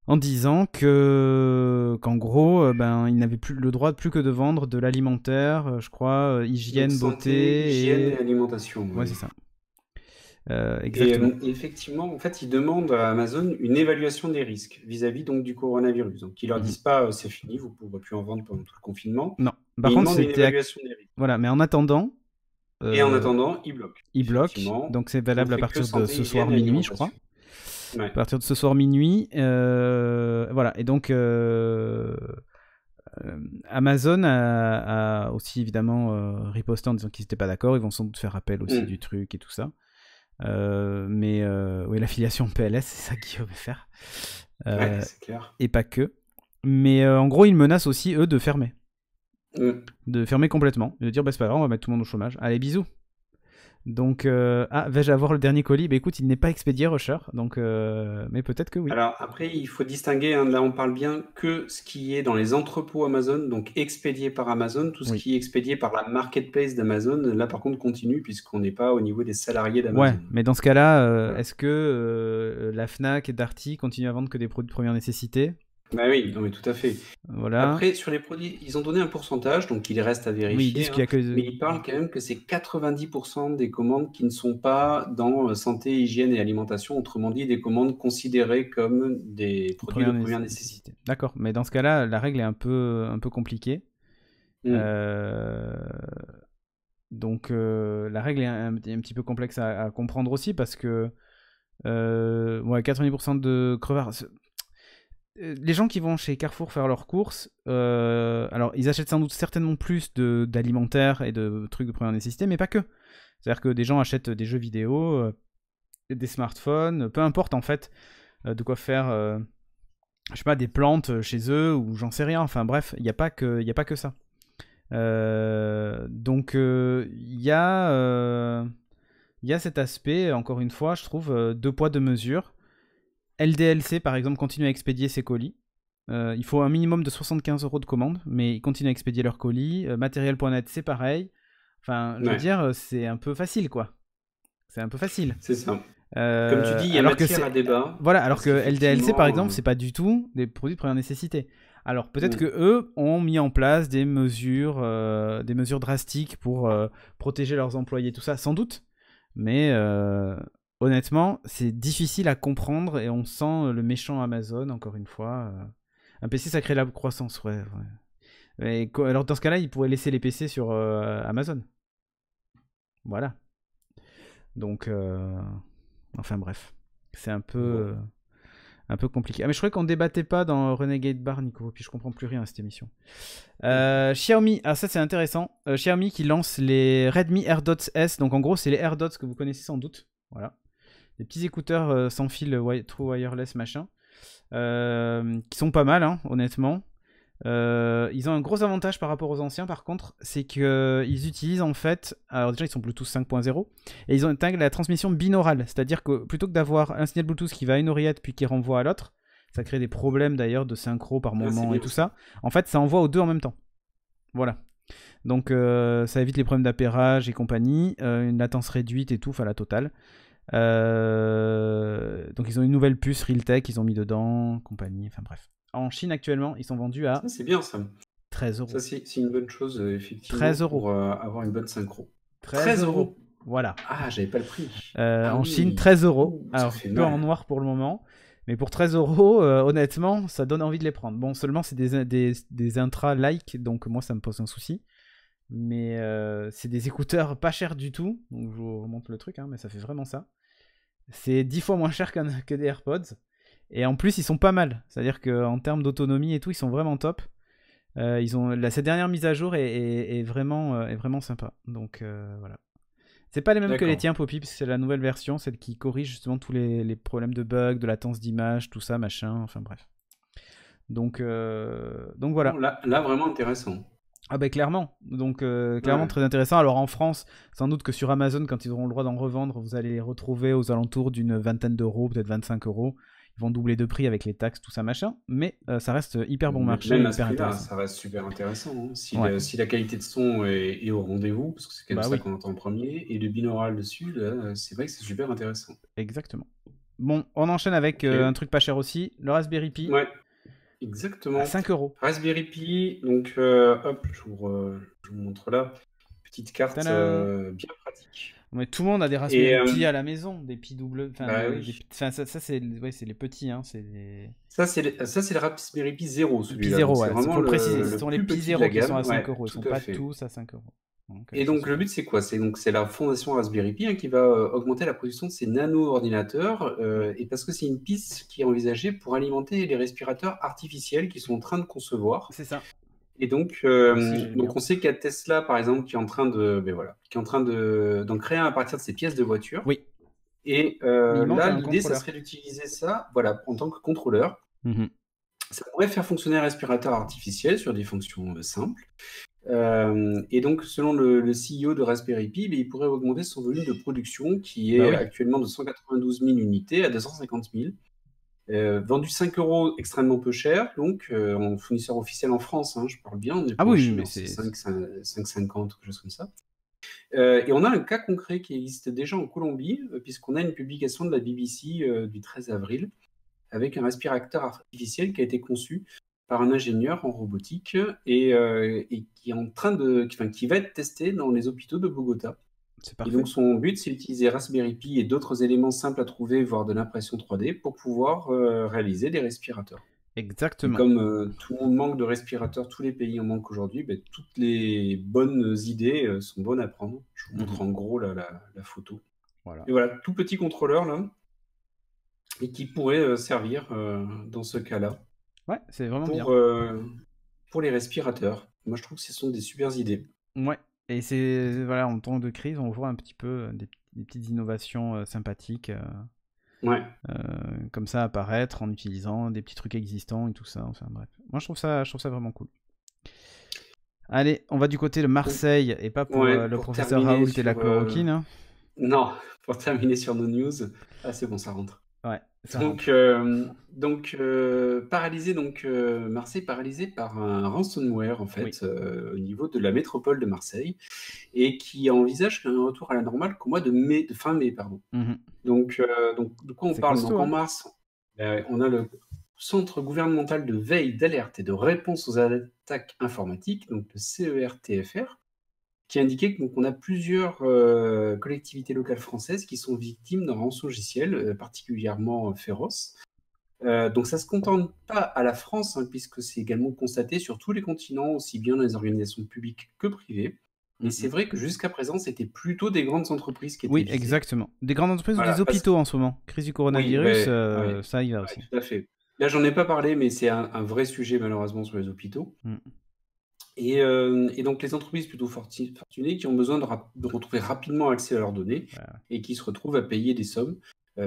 en disant qu'en gros, ils n'avaient plus le droit plus que de vendre de l'alimentaire, je crois, hygiène, beauté, hygiène et alimentation. Ouais, c'est ça. Exactement. Et effectivement, en fait, ils demandent à Amazon une évaluation des risques vis-à-vis donc du coronavirus. Donc, ils leur disent pas c'est fini, vous ne pourrez plus en vendre pendant tout le confinement. Non. Par contre, c'était une évaluation des risques. Voilà, mais en attendant. Et en attendant, ils bloquent. Ils bloquent. Donc, c'est valable à partir de ce soir minuit, je crois. Ouais. À partir de ce soir minuit, voilà. Et donc, Amazon a aussi évidemment riposté en disant qu'ils n'étaient pas d'accord. Ils vont sans doute faire appel aussi du truc et tout ça. Mais oui, l'affiliation PLS, c'est ça qu'ils veulent faire. C'est clair. Et pas que. Mais en gros, ils menacent aussi, eux, de fermer. De fermer complètement. Et de dire, c'est pas grave, on va mettre tout le monde au chômage. Allez, bisous. Donc, vais-je avoir le dernier colis ? Écoute, il n'est pas expédié, Rusher, donc, mais peut-être que oui. Alors après, il faut distinguer, là on parle bien que ce qui est dans les entrepôts Amazon, donc expédié par Amazon, tout ce qui est expédié par la marketplace d'Amazon, là par contre continue, puisqu'on n'est pas au niveau des salariés d'Amazon. Ouais, mais dans ce cas-là, est-ce que la Fnac et Darty continuent à vendre que des produits de première nécessité ? Bah oui, non mais tout à fait. Voilà. Après, sur les produits, ils ont donné un pourcentage, donc il reste à Oui, ils vérifier, disent qu'il y a que... mais ils parlent quand même que c'est 90% des commandes qui ne sont pas dans santé, hygiène et alimentation, autrement dit, des commandes considérées comme des produits de première nécessité. D'accord, mais dans ce cas-là, la règle est un peu compliquée. Donc la règle est un petit peu complexe à comprendre aussi parce que 90% de crevards. Les gens qui vont chez Carrefour faire leurs courses, alors ils achètent sans doute certainement plus d'alimentaire et de trucs de première nécessité, mais pas que. C'est-à-dire que des gens achètent des jeux vidéo, des smartphones, peu importe en fait de quoi faire, je sais pas, des plantes chez eux ou j'en sais rien. Enfin bref, il n'y a pas que ça. Donc il y a cet aspect, encore une fois, je trouve, deux poids, deux mesures. LDLC, par exemple, continue à expédier ses colis. Il faut un minimum de 75 € de commande, mais ils continuent à expédier leurs colis. Matériel.net, c'est pareil. Enfin, je veux dire, c'est un peu facile, quoi. C'est un peu facile. C'est ça. Comme tu dis, il y a matière à débat. Voilà, alors que LDLC, par exemple, c'est pas du tout des produits de première nécessité. Alors peut-être que eux ont mis en place des mesures drastiques pour protéger leurs employés, tout ça, sans doute. Mais honnêtement, c'est difficile à comprendre et on sent le méchant Amazon, encore une fois. Un PC, ça crée la croissance, ouais. Et, alors dans ce cas-là, ils pourraient laisser les PC sur Amazon. Voilà. Donc, enfin bref, c'est un peu compliqué. Ah, mais je croyais qu'on débattait pas dans Renegade Bar, Nico, puis je comprends plus rien à cette émission. Xiaomi, ça c'est intéressant. Xiaomi qui lance les Redmi AirDots S, donc en gros c'est les AirDots que vous connaissez sans doute. Voilà. Des petits écouteurs sans fil True Wireless machin. Qui sont pas mal, hein, honnêtement. Ils ont un gros avantage par rapport aux anciens, par contre, c'est qu'ils utilisent en fait, alors déjà ils sont Bluetooth 5.0 et ils ont la transmission binaurale, c'est-à-dire que plutôt que d'avoir un signal Bluetooth qui va à une oreillette puis qui renvoie à l'autre, ça crée des problèmes d'ailleurs de synchro par moment et tout ça. En fait, ça envoie aux deux en même temps. Voilà. Donc ça évite les problèmes d'appairage et compagnie, une latence réduite et tout, enfin la totale. Donc ils ont une nouvelle puce Realtek qu'ils ont mis dedans, compagnie, enfin bref. En Chine actuellement, ils sont vendus à... Ça, c'est bien ça. 13 €. Ça, c'est une bonne chose, effectivement, 13 € pour avoir une bonne synchro. 13 €. Voilà. Ah, j'avais pas le prix. En Chine, 13 €. Alors, un peu en noir pour le moment. Mais pour 13 €, honnêtement, ça donne envie de les prendre. Bon, seulement, c'est des intra-like, donc moi, ça me pose un souci. Mais c'est des écouteurs pas chers du tout. Donc, je vous remonte le truc, hein, mais ça fait vraiment ça. C'est 10 fois moins cher que des AirPods. Et en plus, ils sont pas mal. C'est-à-dire qu'en termes d'autonomie et tout, ils sont vraiment top. Cette dernière mise à jour est vraiment sympa. Donc voilà. C'est pas les mêmes que les tiens, Poppy, parce que c'est la nouvelle version, celle qui corrige justement tous les problèmes de bugs, de latence d'image, tout ça, machin, enfin bref. Donc voilà. Bon, là, vraiment intéressant. Ah bah clairement, donc clairement très intéressant. Alors en France, sans doute que sur Amazon, quand ils auront le droit d'en revendre, vous allez les retrouver aux alentours d'une vingtaine d'euros, peut-être 25 €. Ils vont doubler de prix avec les taxes, tout ça machin, mais ça reste hyper bon marché, même à hyper ce intéressant. ça reste super intéressant. Hein. Si la qualité de son est au rendez-vous, parce que c'est quand même ça qu'on entend en premier, et le binaural dessus, c'est vrai que c'est super intéressant. Exactement. Bon, on enchaîne avec un truc pas cher aussi, le Raspberry Pi. Ouais, exactement. À 5 €. Raspberry Pi, donc hop, je vous montre là. Petite carte bien pratique. Mais tout le monde a des Raspberry Pi à la maison, des Pi double. Enfin, ça c'est les petits. Hein, ça, c'est le Raspberry Pi 0, celui-là. Pi 0, c'est vraiment le préciser. Ce sont les Pi 0 qui sont à 5 €. Ils sont pas tous à 5 €. Et donc, le but, c'est quoi? C'est la fondation Raspberry Pi qui va augmenter la production de ces nano-ordinateurs, et parce que c'est une piste qui est envisagée pour alimenter les respirateurs artificiels qu'ils sont en train de concevoir. C'est ça. Et donc on sait qu'il y a Tesla, par exemple, qui est en train d'en créer un à partir de ces pièces de voiture. Oui. Et là, l'idée, ça serait d'utiliser ça, voilà, en tant que contrôleur. Ça pourrait faire fonctionner un respirateur artificiel sur des fonctions simples. Et donc, selon le CEO de Raspberry Pi, il pourrait augmenter son volume de production, qui est actuellement de 192 000 unités à 250 000. Vendu 5 €, extrêmement peu cher, donc en fournisseur officiel en France, hein, je parle bien, on est mais c'est 5,50, quelque chose comme ça. Et on a un cas concret qui existe déjà en Colombie, puisqu'on a une publication de la BBC du 13 avril, avec un respirateur artificiel qui a été conçu par un ingénieur en robotique et qui est en train qui va être testé dans les hôpitaux de Bogota. C'est Et parfait. donc son but, c'est d'utiliser Raspberry Pi et d'autres éléments simples à trouver, voire de l'impression 3D, pour pouvoir réaliser des respirateurs. Et Exactement. comme tout le monde manque de respirateurs, tous les pays en manquent aujourd'hui, ben, toutes les bonnes idées sont bonnes à prendre. Je vous montre en gros la photo. Voilà. Et voilà, tout petit contrôleur là, et qui pourrait servir dans ce cas-là Ouais, c'est vraiment bien. pour les respirateurs. Moi, je trouve que ce sont des super idées. Ouais, et c'est voilà, en temps de crise, on voit un petit peu des petites innovations sympathiques Ouais. comme ça apparaître en utilisant des petits trucs existants et tout ça. Enfin bref, moi je trouve ça vraiment cool. Allez, on va du côté de Marseille et pas pour le pour professeur terminer Raoult et la sur, chloroquine. Hein. Non, pour terminer sur nos news. Ah, c'est bon, ça rentre. Ouais, ça Donc, paralysé, Marseille paralysé par un ransomware en fait Oui. au niveau de la métropole de Marseille et qui envisage un retour à la normale qu'au mois de mai, de fin mai, pardon. Mhm. Donc, de quoi on C'est parle? costaud, Donc, en hein. mars, on a le Centre gouvernemental de veille, d'alerte et de réponse aux attaques informatiques, donc le CERTFR, qui indiquait qu'on a plusieurs collectivités locales françaises qui sont victimes d'un rançongiciel particulièrement féroce. Donc ça ne se contente pas à la France, hein, puisque c'est également constaté sur tous les continents, aussi bien dans les organisations publiques que privées. Mais c'est vrai que jusqu'à présent, c'était plutôt des grandes entreprises qui étaient Oui, visées. exactement. Des grandes entreprises ou Voilà, des hôpitaux en ce moment. Crise du coronavirus, ouais, ça y va aussi. tout à fait. Là, j'en ai pas parlé, mais c'est un vrai sujet malheureusement sur les hôpitaux. Et donc les entreprises plutôt fortunées qui ont besoin de retrouver rapidement accès à leurs données et qui se retrouvent à payer des sommes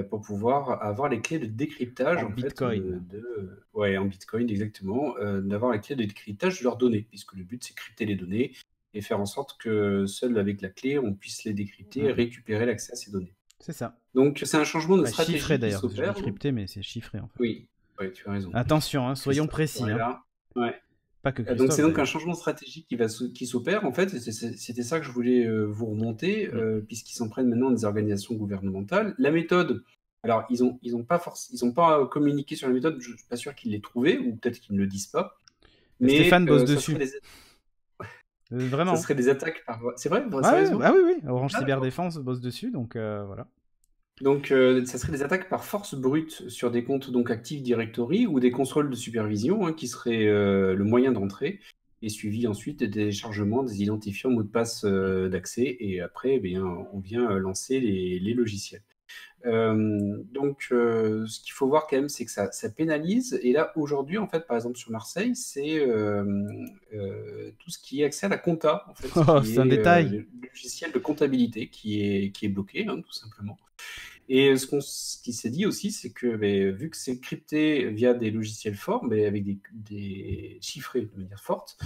pour pouvoir avoir les clés de décryptage En Bitcoin. En Bitcoin exactement, d'avoir les clés de décryptage de leurs données, puisque le but c'est crypter les données et faire en sorte que seul avec la clé on puisse les décrypter et récupérer l'accès à ces données. C'est ça. Donc c'est un changement de stratégie chiffré qui d'ailleurs, s'opère. je dis crypté, mais c'est chiffré en fait. Oui, tu as raison. Attention, hein, soyons précis. Hein. Ouais. Pas que Donc c'est donc un d'ailleurs. changement stratégique qui s'opère en fait, et c'était ça que je voulais vous remonter, puisqu'ils s'en prennent maintenant à des organisations gouvernementales. La méthode, alors ils ont pas communiqué sur la méthode, je suis pas sûr qu'ils l'aient trouvée, ou peut-être qu'ils ne le disent pas. Mais Stéphane bosse ça dessus. serait Vraiment. ça serait des attaques par... C'est vrai, Ah sérieusement? oui, Orange Cyberdéfense bosse dessus, donc voilà. Donc, ça serait des attaques par force brute sur des comptes donc Active Directory ou des consoles de supervision, hein, qui seraient le moyen d'entrée, et suivi ensuite des téléchargements des identifiants mots de passe d'accès, et après, eh bien, on vient lancer les logiciels. Donc, ce qu'il faut voir quand même, c'est que ça pénalise. Et là, aujourd'hui, en fait, par exemple sur Marseille, c'est tout ce qui est accès à la compta, en fait, c'est un détail. le logiciel de comptabilité qui est bloqué, hein, tout simplement. Et ce qui s'est dit aussi, c'est que vu que c'est crypté via des logiciels forts, mais avec des chiffrés de manière forte,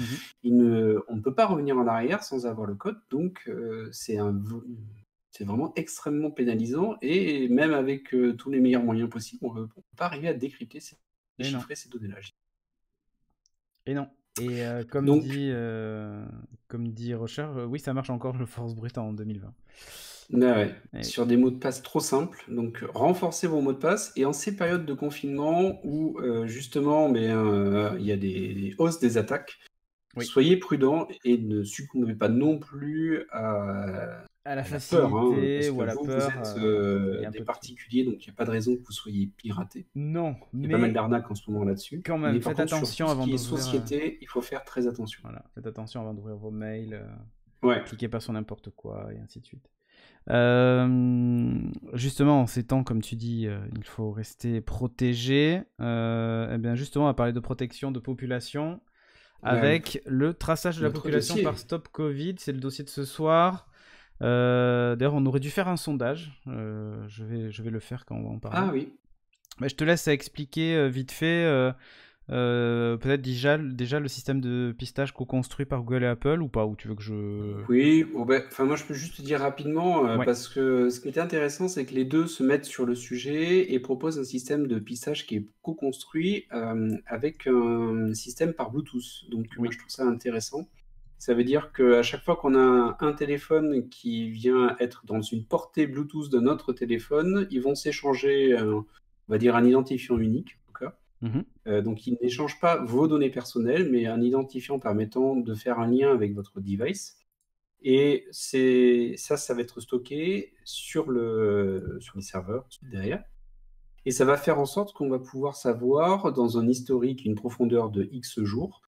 on ne peut pas revenir en arrière sans avoir le code. Donc, c'est vraiment extrêmement pénalisant. Et même avec tous les meilleurs moyens possibles, on ne peut pas arriver à décrypter et chiffrer ces données-là. Et non. Et comme dit Rocher, oui, ça marche encore le force brute en 2020. Sur des mots de passe trop simples. Donc, renforcez vos mots de passe. Et en ces périodes de confinement où, justement, il y a des hausses des attaques, soyez prudents et ne succombez pas non plus à la facilité peur, hein, parce ou à la que peur. vous êtes des particuliers, donc il n'y a pas de raison que vous soyez piratés. Non, il y a pas mal d'arnaques en ce moment là-dessus. Quand même, faites attention sur tout ce qui est société, il faut faire très attention. Voilà, faites attention avant d'ouvrir vos mails. Cliquez pas sur n'importe quoi, et ainsi de suite. Justement, en ces temps, comme tu dis, il faut rester protégé. Eh bien, justement, on va parler de protection de population avec le traçage de la population par Stop Covid. C'est le dossier de ce soir. D'ailleurs, on aurait dû faire un sondage. Je vais le faire quand on va en parler. Ah oui. Je te laisse expliquer vite fait. Peut-être déjà le système de pistage co-construit par Google et Apple ou pas, ou tu veux que je... Oui, moi je peux juste te dire rapidement, parce que ce qui était intéressant, c'est que les deux se mettent sur le sujet et proposent un système de pistage qui est co-construit avec un système par Bluetooth. Donc moi je trouve ça intéressant. Ça veut dire qu'à chaque fois qu'on a un téléphone qui vient être dans une portée Bluetooth de notre téléphone, ils vont s'échanger on va dire un identifiant unique, en tout cas. Mhm. Donc, il n'échange pas vos données personnelles, mais un identifiant permettant de faire un lien avec votre device. Et ça va être stocké sur les serveurs derrière. Et ça va faire en sorte qu'on va pouvoir savoir, dans un historique, une profondeur de X jours,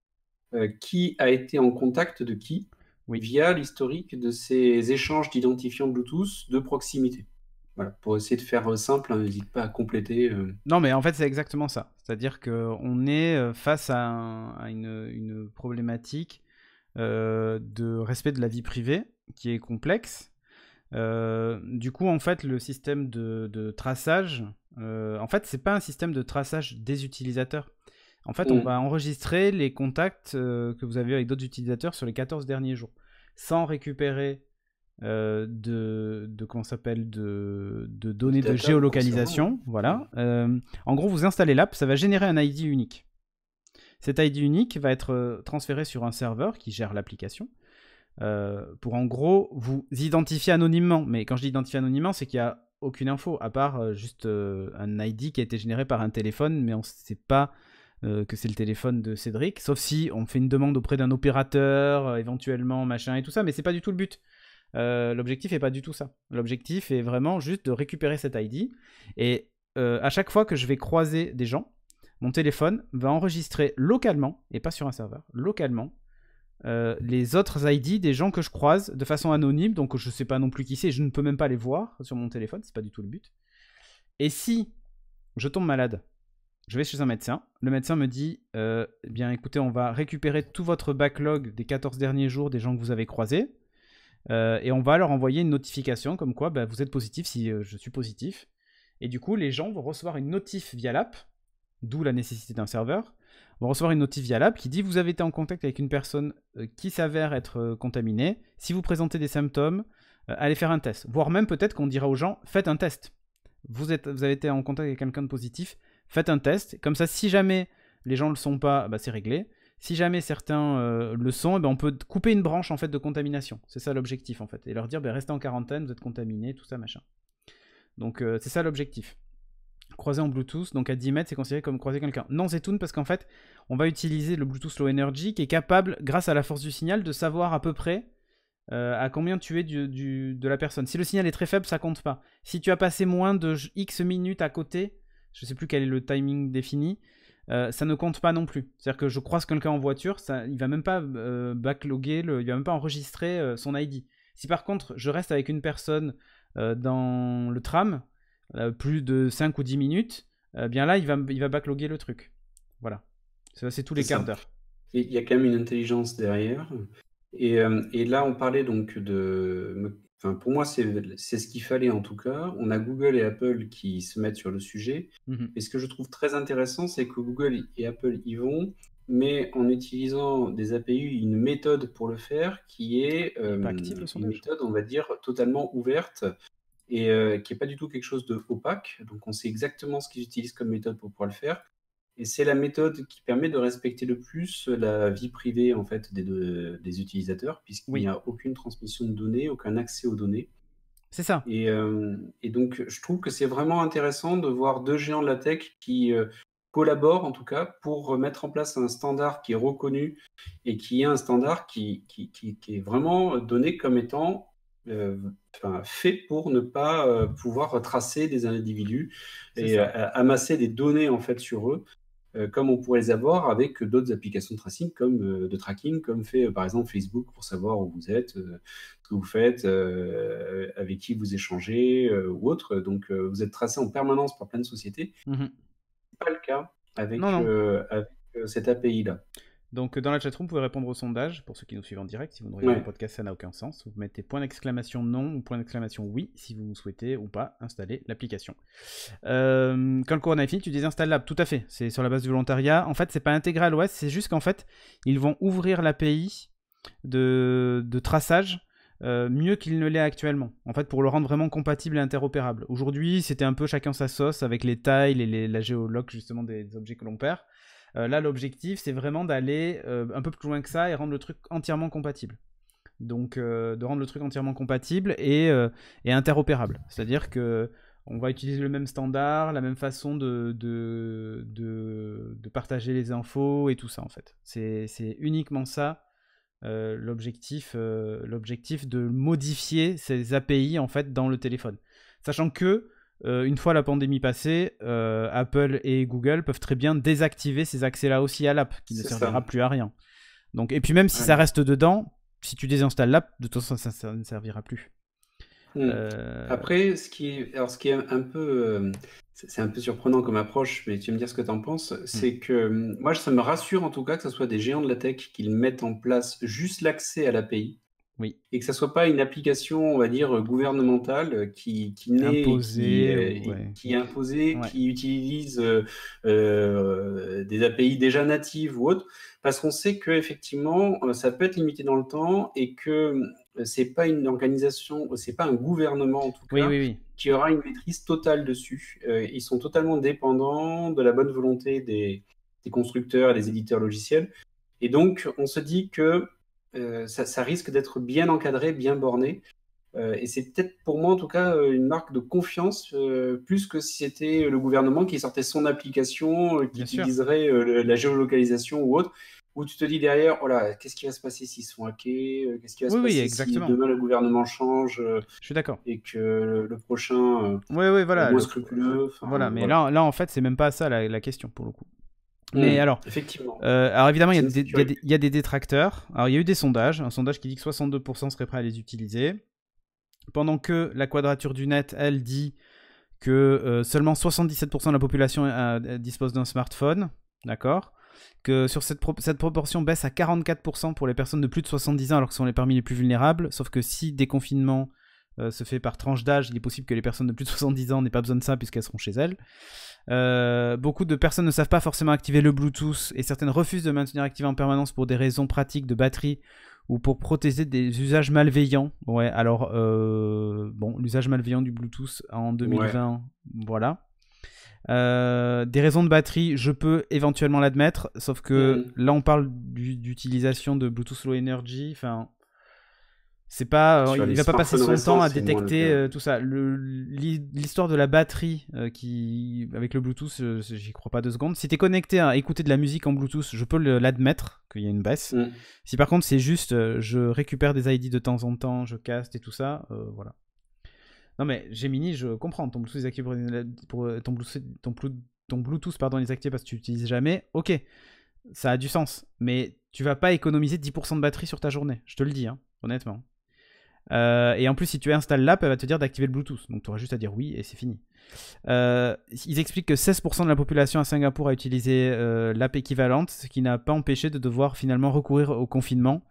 qui a été en contact de qui, via l'historique de ces échanges d'identifiants Bluetooth de proximité. Voilà, pour essayer de faire simple, n'hésite pas à compléter. Non, mais en fait, c'est exactement ça. C'est-à-dire qu'on est face à une problématique de respect de la vie privée qui est complexe. Du coup, en fait, le système de traçage, en fait, c'est pas un système de traçage des utilisateurs. En fait, on va enregistrer les contacts que vous avez eu avec d'autres utilisateurs sur les 14 derniers jours, sans récupérer comment s'appelle de données de géolocalisation. Voilà. En gros, vous installez l'app, ça va générer un ID unique. Cet ID unique va être transféré sur un serveur qui gère l'application pour en gros vous identifier anonymement. Mais quand je dis identifier anonymement, c'est qu'il n'y a aucune info, à part juste un ID qui a été généré par un téléphone, mais on ne sait pas que c'est le téléphone de Cédric, sauf si on fait une demande auprès d'un opérateur, éventuellement, machin et tout ça, mais c'est pas du tout le but. L'objectif est pas du tout ça. L'objectif est vraiment juste de récupérer cet ID, et à chaque fois que je vais croiser des gens, mon téléphone va enregistrer localement, et pas sur un serveur, localement, les autres ID des gens que je croise de façon anonyme, donc je sais pas non plus qui c'est, je ne peux même pas les voir sur mon téléphone, c'est pas du tout le but. Et si je tombe malade, je vais chez un médecin, le médecin me dit eh bien écoutez, on va récupérer tout votre backlog des 14 derniers jours des gens que vous avez croisés, et on va leur envoyer une notification comme quoi vous êtes positif si je suis positif. Et du coup, les gens vont recevoir une notif via l'app, d'où la nécessité d'un serveur, vont recevoir une notif via l'app qui dit vous avez été en contact avec une personne qui s'avère être contaminée. Si vous présentez des symptômes, allez faire un test. Voire même peut-être qu'on dira aux gens faites un test. Vous avez été en contact avec quelqu'un de positif, faites un test. Comme ça, si jamais les gens ne le sont pas, c'est réglé. Si jamais certains le sont, on peut couper une branche en fait de contamination. C'est ça l'objectif en fait. Et leur dire restez en quarantaine, vous êtes contaminé, tout ça machin. Donc c'est ça l'objectif. Croiser en Bluetooth, donc à 10 mètres, c'est considéré comme croiser quelqu'un. Non, c'est tout, parce qu'en fait, on va utiliser le Bluetooth Low Energy qui est capable, grâce à la force du signal, de savoir à peu près à combien tu es de la personne. Si le signal est très faible, ça compte pas. Si tu as passé moins de X minutes à côté, je sais plus quel est le timing défini, ça ne compte pas non plus. C'est-à-dire que je croise quelqu'un en voiture, il va même pas backloguer, il va même pas enregistrer son ID. Si par contre, je reste avec une personne dans le tram, plus de 5 ou 10 minutes, bien là, il va backloguer le truc. Voilà. C'est tous les quarts d'heure. Il y a quand même une intelligence derrière. Et là, on parlait donc pour moi, c'est ce qu'il fallait en tout cas. On a Google et Apple qui se mettent sur le sujet. Et ce que je trouve très intéressant, c'est que Google et Apple y vont, mais en utilisant des API, une méthode pour le faire qui est une méthode, on va dire, totalement ouverte et qui n'est pas du tout quelque chose de opaque. Donc, on sait exactement ce qu'ils utilisent comme méthode pour pouvoir le faire. Et c'est la méthode qui permet de respecter le plus la vie privée en fait, des utilisateurs, puisqu'il n'y a aucune transmission de données, aucun accès aux données. C'est ça. Et donc, je trouve que c'est vraiment intéressant de voir deux géants de la tech qui collaborent, en tout cas, pour mettre en place un standard qui est reconnu et qui est un standard qui est vraiment donné comme étant fait pour ne pas pouvoir tracer des individus et amasser des données en fait sur eux, comme on pourrait les avoir avec d'autres applications de tracking, comme fait par exemple Facebook pour savoir où vous êtes, ce que vous faites, avec qui vous échangez ou autre. Donc vous êtes tracé en permanence par plein de sociétés. Ce n'est pas le cas avec cette API-là. Donc dans la chatroom, vous pouvez répondre au sondage, pour ceux qui nous suivent en direct. Si vous ne regardez pas le podcast, ça n'a aucun sens. Vous mettez point d'exclamation non ou point d'exclamation oui si vous souhaitez ou pas installer l'application. Quand le Corona est fini, tu désinstalles l'app. Tout à fait, c'est sur la base du volontariat. En fait, c'est pas intégré à l'OS, c'est juste qu'en fait, ils vont ouvrir l'API de traçage mieux qu'il ne l'est actuellement. En fait, pour le rendre vraiment compatible et interopérable. Aujourd'hui, c'était un peu chacun sa sauce avec les tiles et la géoloc justement des objets que l'on perd. Là, l'objectif, c'est vraiment d'aller un peu plus loin que ça et rendre le truc entièrement compatible. Donc, de rendre le truc entièrement compatible et interopérable. C'est-à-dire que, On va utiliser le même standard, la même façon de partager les infos et tout ça en fait. C'est uniquement ça l'objectif de modifier ces API en fait dans le téléphone. Sachant que une fois la pandémie passée, Apple et Google peuvent très bien désactiver ces accès-là aussi à l'app, qui ne servira plus à rien. Donc, et puis même si ça reste dedans, si tu désinstalles l'app, de toute façon ça ne servira plus. Après, ce qui est un peu, c'est un peu surprenant comme approche, mais tu vas me dire ce que tu en penses, c'est que moi, ça me rassure en tout cas que ce soit des géants de la tech qui mettent en place juste l'accès à l'API. Oui. Et que ça soit pas une application, on va dire, gouvernementale qui naît, imposée, qui est imposée, qui utilise des API déjà natives ou autres, parce qu'on sait que effectivement, ça peut être limité dans le temps et que c'est pas une organisation, c'est pas un gouvernement en tout cas, qui aura une maîtrise totale dessus. Ils sont totalement dépendants de la bonne volonté des constructeurs et des éditeurs logiciels. Et donc, on se dit que ça risque d'être bien encadré, bien borné. Et c'est peut-être pour moi en tout cas une marque de confiance, plus que si c'était le gouvernement qui sortait son application, qui utiliserait la géolocalisation ou autre, où tu te dis derrière, oh là, qu'est-ce qui va se passer s'ils se font hacker, qu'est-ce qui va se passer si demain le gouvernement change, je suis d'accord. Et que le prochain voilà, est moins scrupuleux. Voilà, mais là en fait c'est même pas ça la question pour le coup. Mais alors, effectivement. Alors évidemment, il y a des détracteurs. Alors il y a eu des sondages, un sondage qui dit que 62% seraient prêts à les utiliser, pendant que la Quadrature du Net, elle, dit que seulement 77% de la population dispose d'un smartphone, d'accord, que sur cette proportion baisse à 44% pour les personnes de plus de 70 ans, alors que ce sont parmi les plus vulnérables, sauf que si déconfinement se fait par tranche d'âge, il est possible que les personnes de plus de 70 ans n'aient pas besoin de ça puisqu'elles seront chez elles. Beaucoup de personnes ne savent pas forcément activer le Bluetooth et certaines refusent de maintenir activé en permanence pour des raisons pratiques de batterie ou pour protéger des usages malveillants. Ouais, alors bon, l'usage malveillant du Bluetooth en 2020, voilà. Des raisons de batterie, je peux éventuellement l'admettre, sauf que là on parle d'utilisation de Bluetooth Low Energy, enfin c'est pas, il va pas passer son temps à détecter tout ça. L'histoire de la batterie qui avec le Bluetooth, j'y crois pas 2 secondes. Si t'es connecté à écouter de la musique en Bluetooth, je peux l'admettre qu'il y a une baisse. Si par contre c'est juste je récupère des ID de temps en temps, je caste et tout ça, voilà. Non mais Gemini, je comprends, ton Bluetooth est activé pour ton Bluetooth pardon, est activé parce que tu l'utilises jamais. Ok, ça a du sens, mais tu vas pas économiser 10% de batterie sur ta journée, je te le dis, hein, honnêtement. Et en plus, si tu installes l'app, elle va te dire d'activer le Bluetooth. Donc tu auras juste à dire oui et c'est fini. Ils expliquent que 16% de la population à Singapour a utilisé l'app équivalente, ce qui n'a pas empêché de devoir finalement recourir au confinement.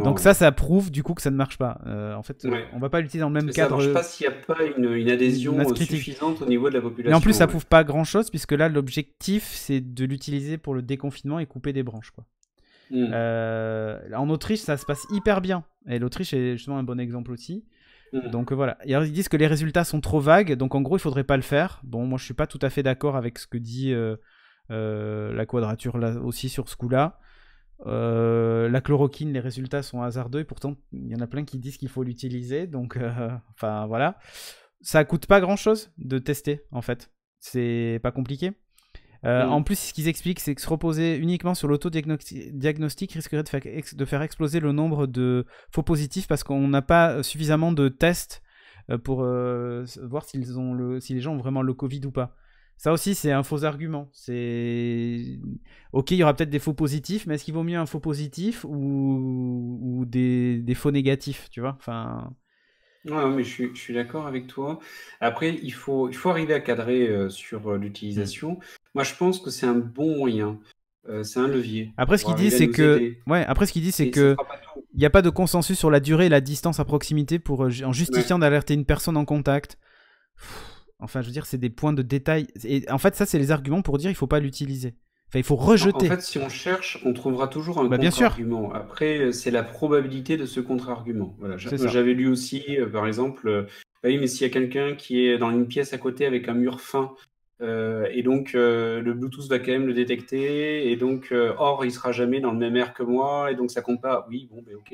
Donc ça prouve du coup que ça ne marche pas. En fait, on va pas l'utiliser dans le même cadre. Ça marche pas s'il n'y a pas une adhésion suffisante au niveau de la population. Et en plus, ça prouve pas grand-chose puisque là, l'objectif, c'est de l'utiliser pour le déconfinement et couper des branches, quoi. En Autriche, ça se passe hyper bien. Et l'Autriche est justement un bon exemple aussi. Donc voilà. Et alors, ils disent que les résultats sont trop vagues. Donc en gros, il faudrait pas le faire. Bon, moi, je suis pas tout à fait d'accord avec ce que dit la Quadrature là aussi sur ce coup-là. La chloroquine, les résultats sont hasardeux. Et pourtant, il y en a plein qui disent qu'il faut l'utiliser. Donc, enfin voilà. Ça coûte pas grand-chose de tester, en fait. C'est pas compliqué. En plus, ce qu'ils expliquent, c'est que se reposer uniquement sur l'autodiagnostic risquerait de faire exploser le nombre de faux positifs parce qu'on n'a pas suffisamment de tests pour voir si les gens ont vraiment le Covid ou pas. Ça aussi, c'est un faux argument. Ok, il y aura peut-être des faux positifs, mais est-ce qu'il vaut mieux un faux positif ou des faux négatifs, tu vois? Enfin... Non, mais je suis d'accord avec toi. Après, il faut arriver à cadrer sur l'utilisation. Moi, je pense que c'est un bon moyen. C'est un levier. Après, ce qu'il dit, c'est que, il n'y a pas de consensus sur la durée et la distance à proximité en justifiant d'alerter une personne en contact. Enfin, je veux dire, c'est des points de détail. Et en fait, ça, c'est les arguments pour dire il faut pas l'utiliser. Enfin, il faut rejeter. En fait, si on cherche, on trouvera toujours un contre-argument. Après, c'est la probabilité de ce contre-argument. Voilà. J'avais lu aussi, par exemple, oui, mais s'il y a quelqu'un qui est dans une pièce à côté avec un mur fin Et donc, le Bluetooth va quand même le détecter. Et donc, or, il sera jamais dans le même air que moi. Et donc, ça compte pas. Oui, bon, ben ok.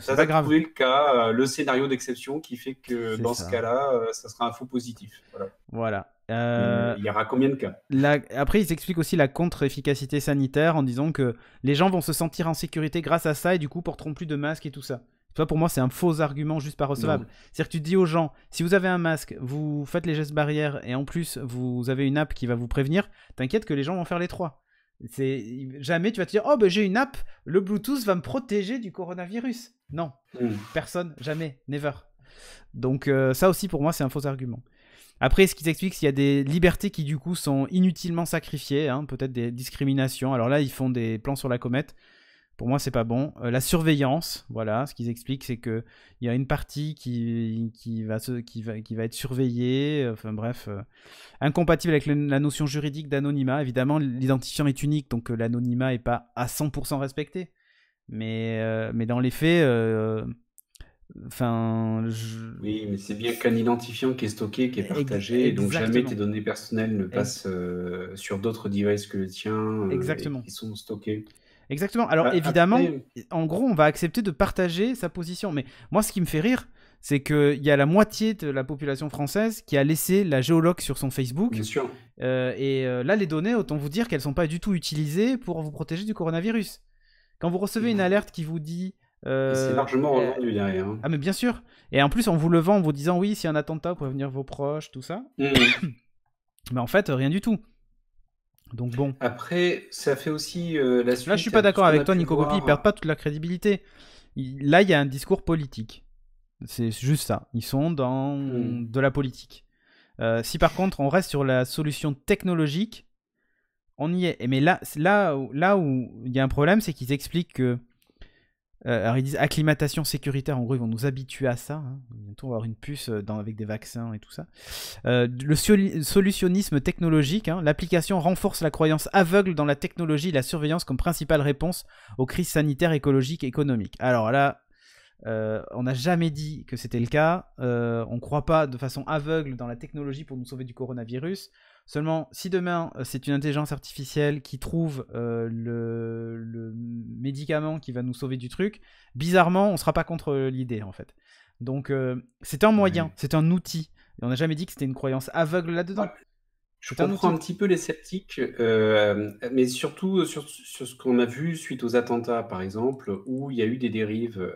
T'as trouvé le cas, le scénario d'exception qui fait que dans ce cas-là, ça sera un faux positif. Voilà. Il y aura combien de cas? Après, ils expliquent aussi la contre-efficacité sanitaire en disant que les gens vont se sentir en sécurité grâce à ça et du coup porteront plus de masques et tout ça. Ça, pour moi, c'est un faux argument juste pas recevable. C'est-à-dire que tu dis aux gens, si vous avez un masque, vous faites les gestes barrières et en plus vous avez une app qui va vous prévenir, t'inquiète que les gens vont faire les trois. Jamais tu vas te dire, oh ben j'ai une app, le Bluetooth va me protéger du coronavirus. Non, personne, jamais, never. Donc ça aussi pour moi c'est un faux argument. Après, ce qu'ils expliquent, c'est qu'il y a des libertés qui du coup sont inutilement sacrifiées, hein, peut-être des discriminations. Alors là, ils font des plans sur la comète. Pour moi, c'est pas bon. La surveillance, voilà, ce qu'ils expliquent, c'est qu'il y a une partie qui va être surveillée, enfin bref, incompatible avec la notion juridique d'anonymat. Évidemment, l'identifiant est unique, donc l'anonymat n'est pas à 100% respecté. Mais dans les faits... Oui, mais c'est bien qu'un identifiant qui est stocké, qui est partagé, et donc jamais tes données personnelles ne passent sur d'autres devices que le tien, et qui sont stockés. Exactement. Alors évidemment, en gros, on va accepter de partager sa position. Mais moi, ce qui me fait rire, c'est qu'il y a la moitié de la population française qui a laissé la géologue sur son Facebook. Bien sûr. Là, les données, autant vous dire qu'elles ne sont pas du tout utilisées pour vous protéger du coronavirus. Quand vous recevez une alerte qui vous dit... c'est largement revendu derrière. Hein. Ah mais bien sûr. Et en plus, on vous le vend en vous disant, oui, s'il y a un attentat, vous pouvez venir vos proches, tout ça. Mais en fait, rien du tout. Donc bon. Après, ça fait aussi la suite. Là, je suis pas d'accord avec toi, Nico Gopi. Ils perdent pas toute la crédibilité. Là, il y a un discours politique. C'est juste ça. Ils sont dans de la politique. Si par contre, on reste sur la solution technologique, on y est. Mais là où il y a un problème, c'est qu'ils expliquent que. Alors ils disent acclimatation sécuritaire, en gros ils vont nous habituer à ça, hein. Bientôt on va avoir une puce avec des vaccins et tout ça. Le solutionnisme technologique, hein. L'application renforce la croyance aveugle dans la technologie et la surveillance comme principale réponse aux crises sanitaires, écologiques et économiques. Alors là, on n'a jamais dit que c'était le cas, on ne croit pas de façon aveugle dans la technologie pour nous sauver du coronavirus. Seulement, si demain, c'est une intelligence artificielle qui trouve le médicament qui va nous sauver du truc, bizarrement, on ne sera pas contre l'idée, en fait. Donc, c'est un moyen, c'est un outil. Et on n'a jamais dit que c'était une croyance aveugle là-dedans. Ouais. Je comprends un petit peu les sceptiques, mais surtout sur ce qu'on a vu suite aux attentats, par exemple, où il y a eu des dérives,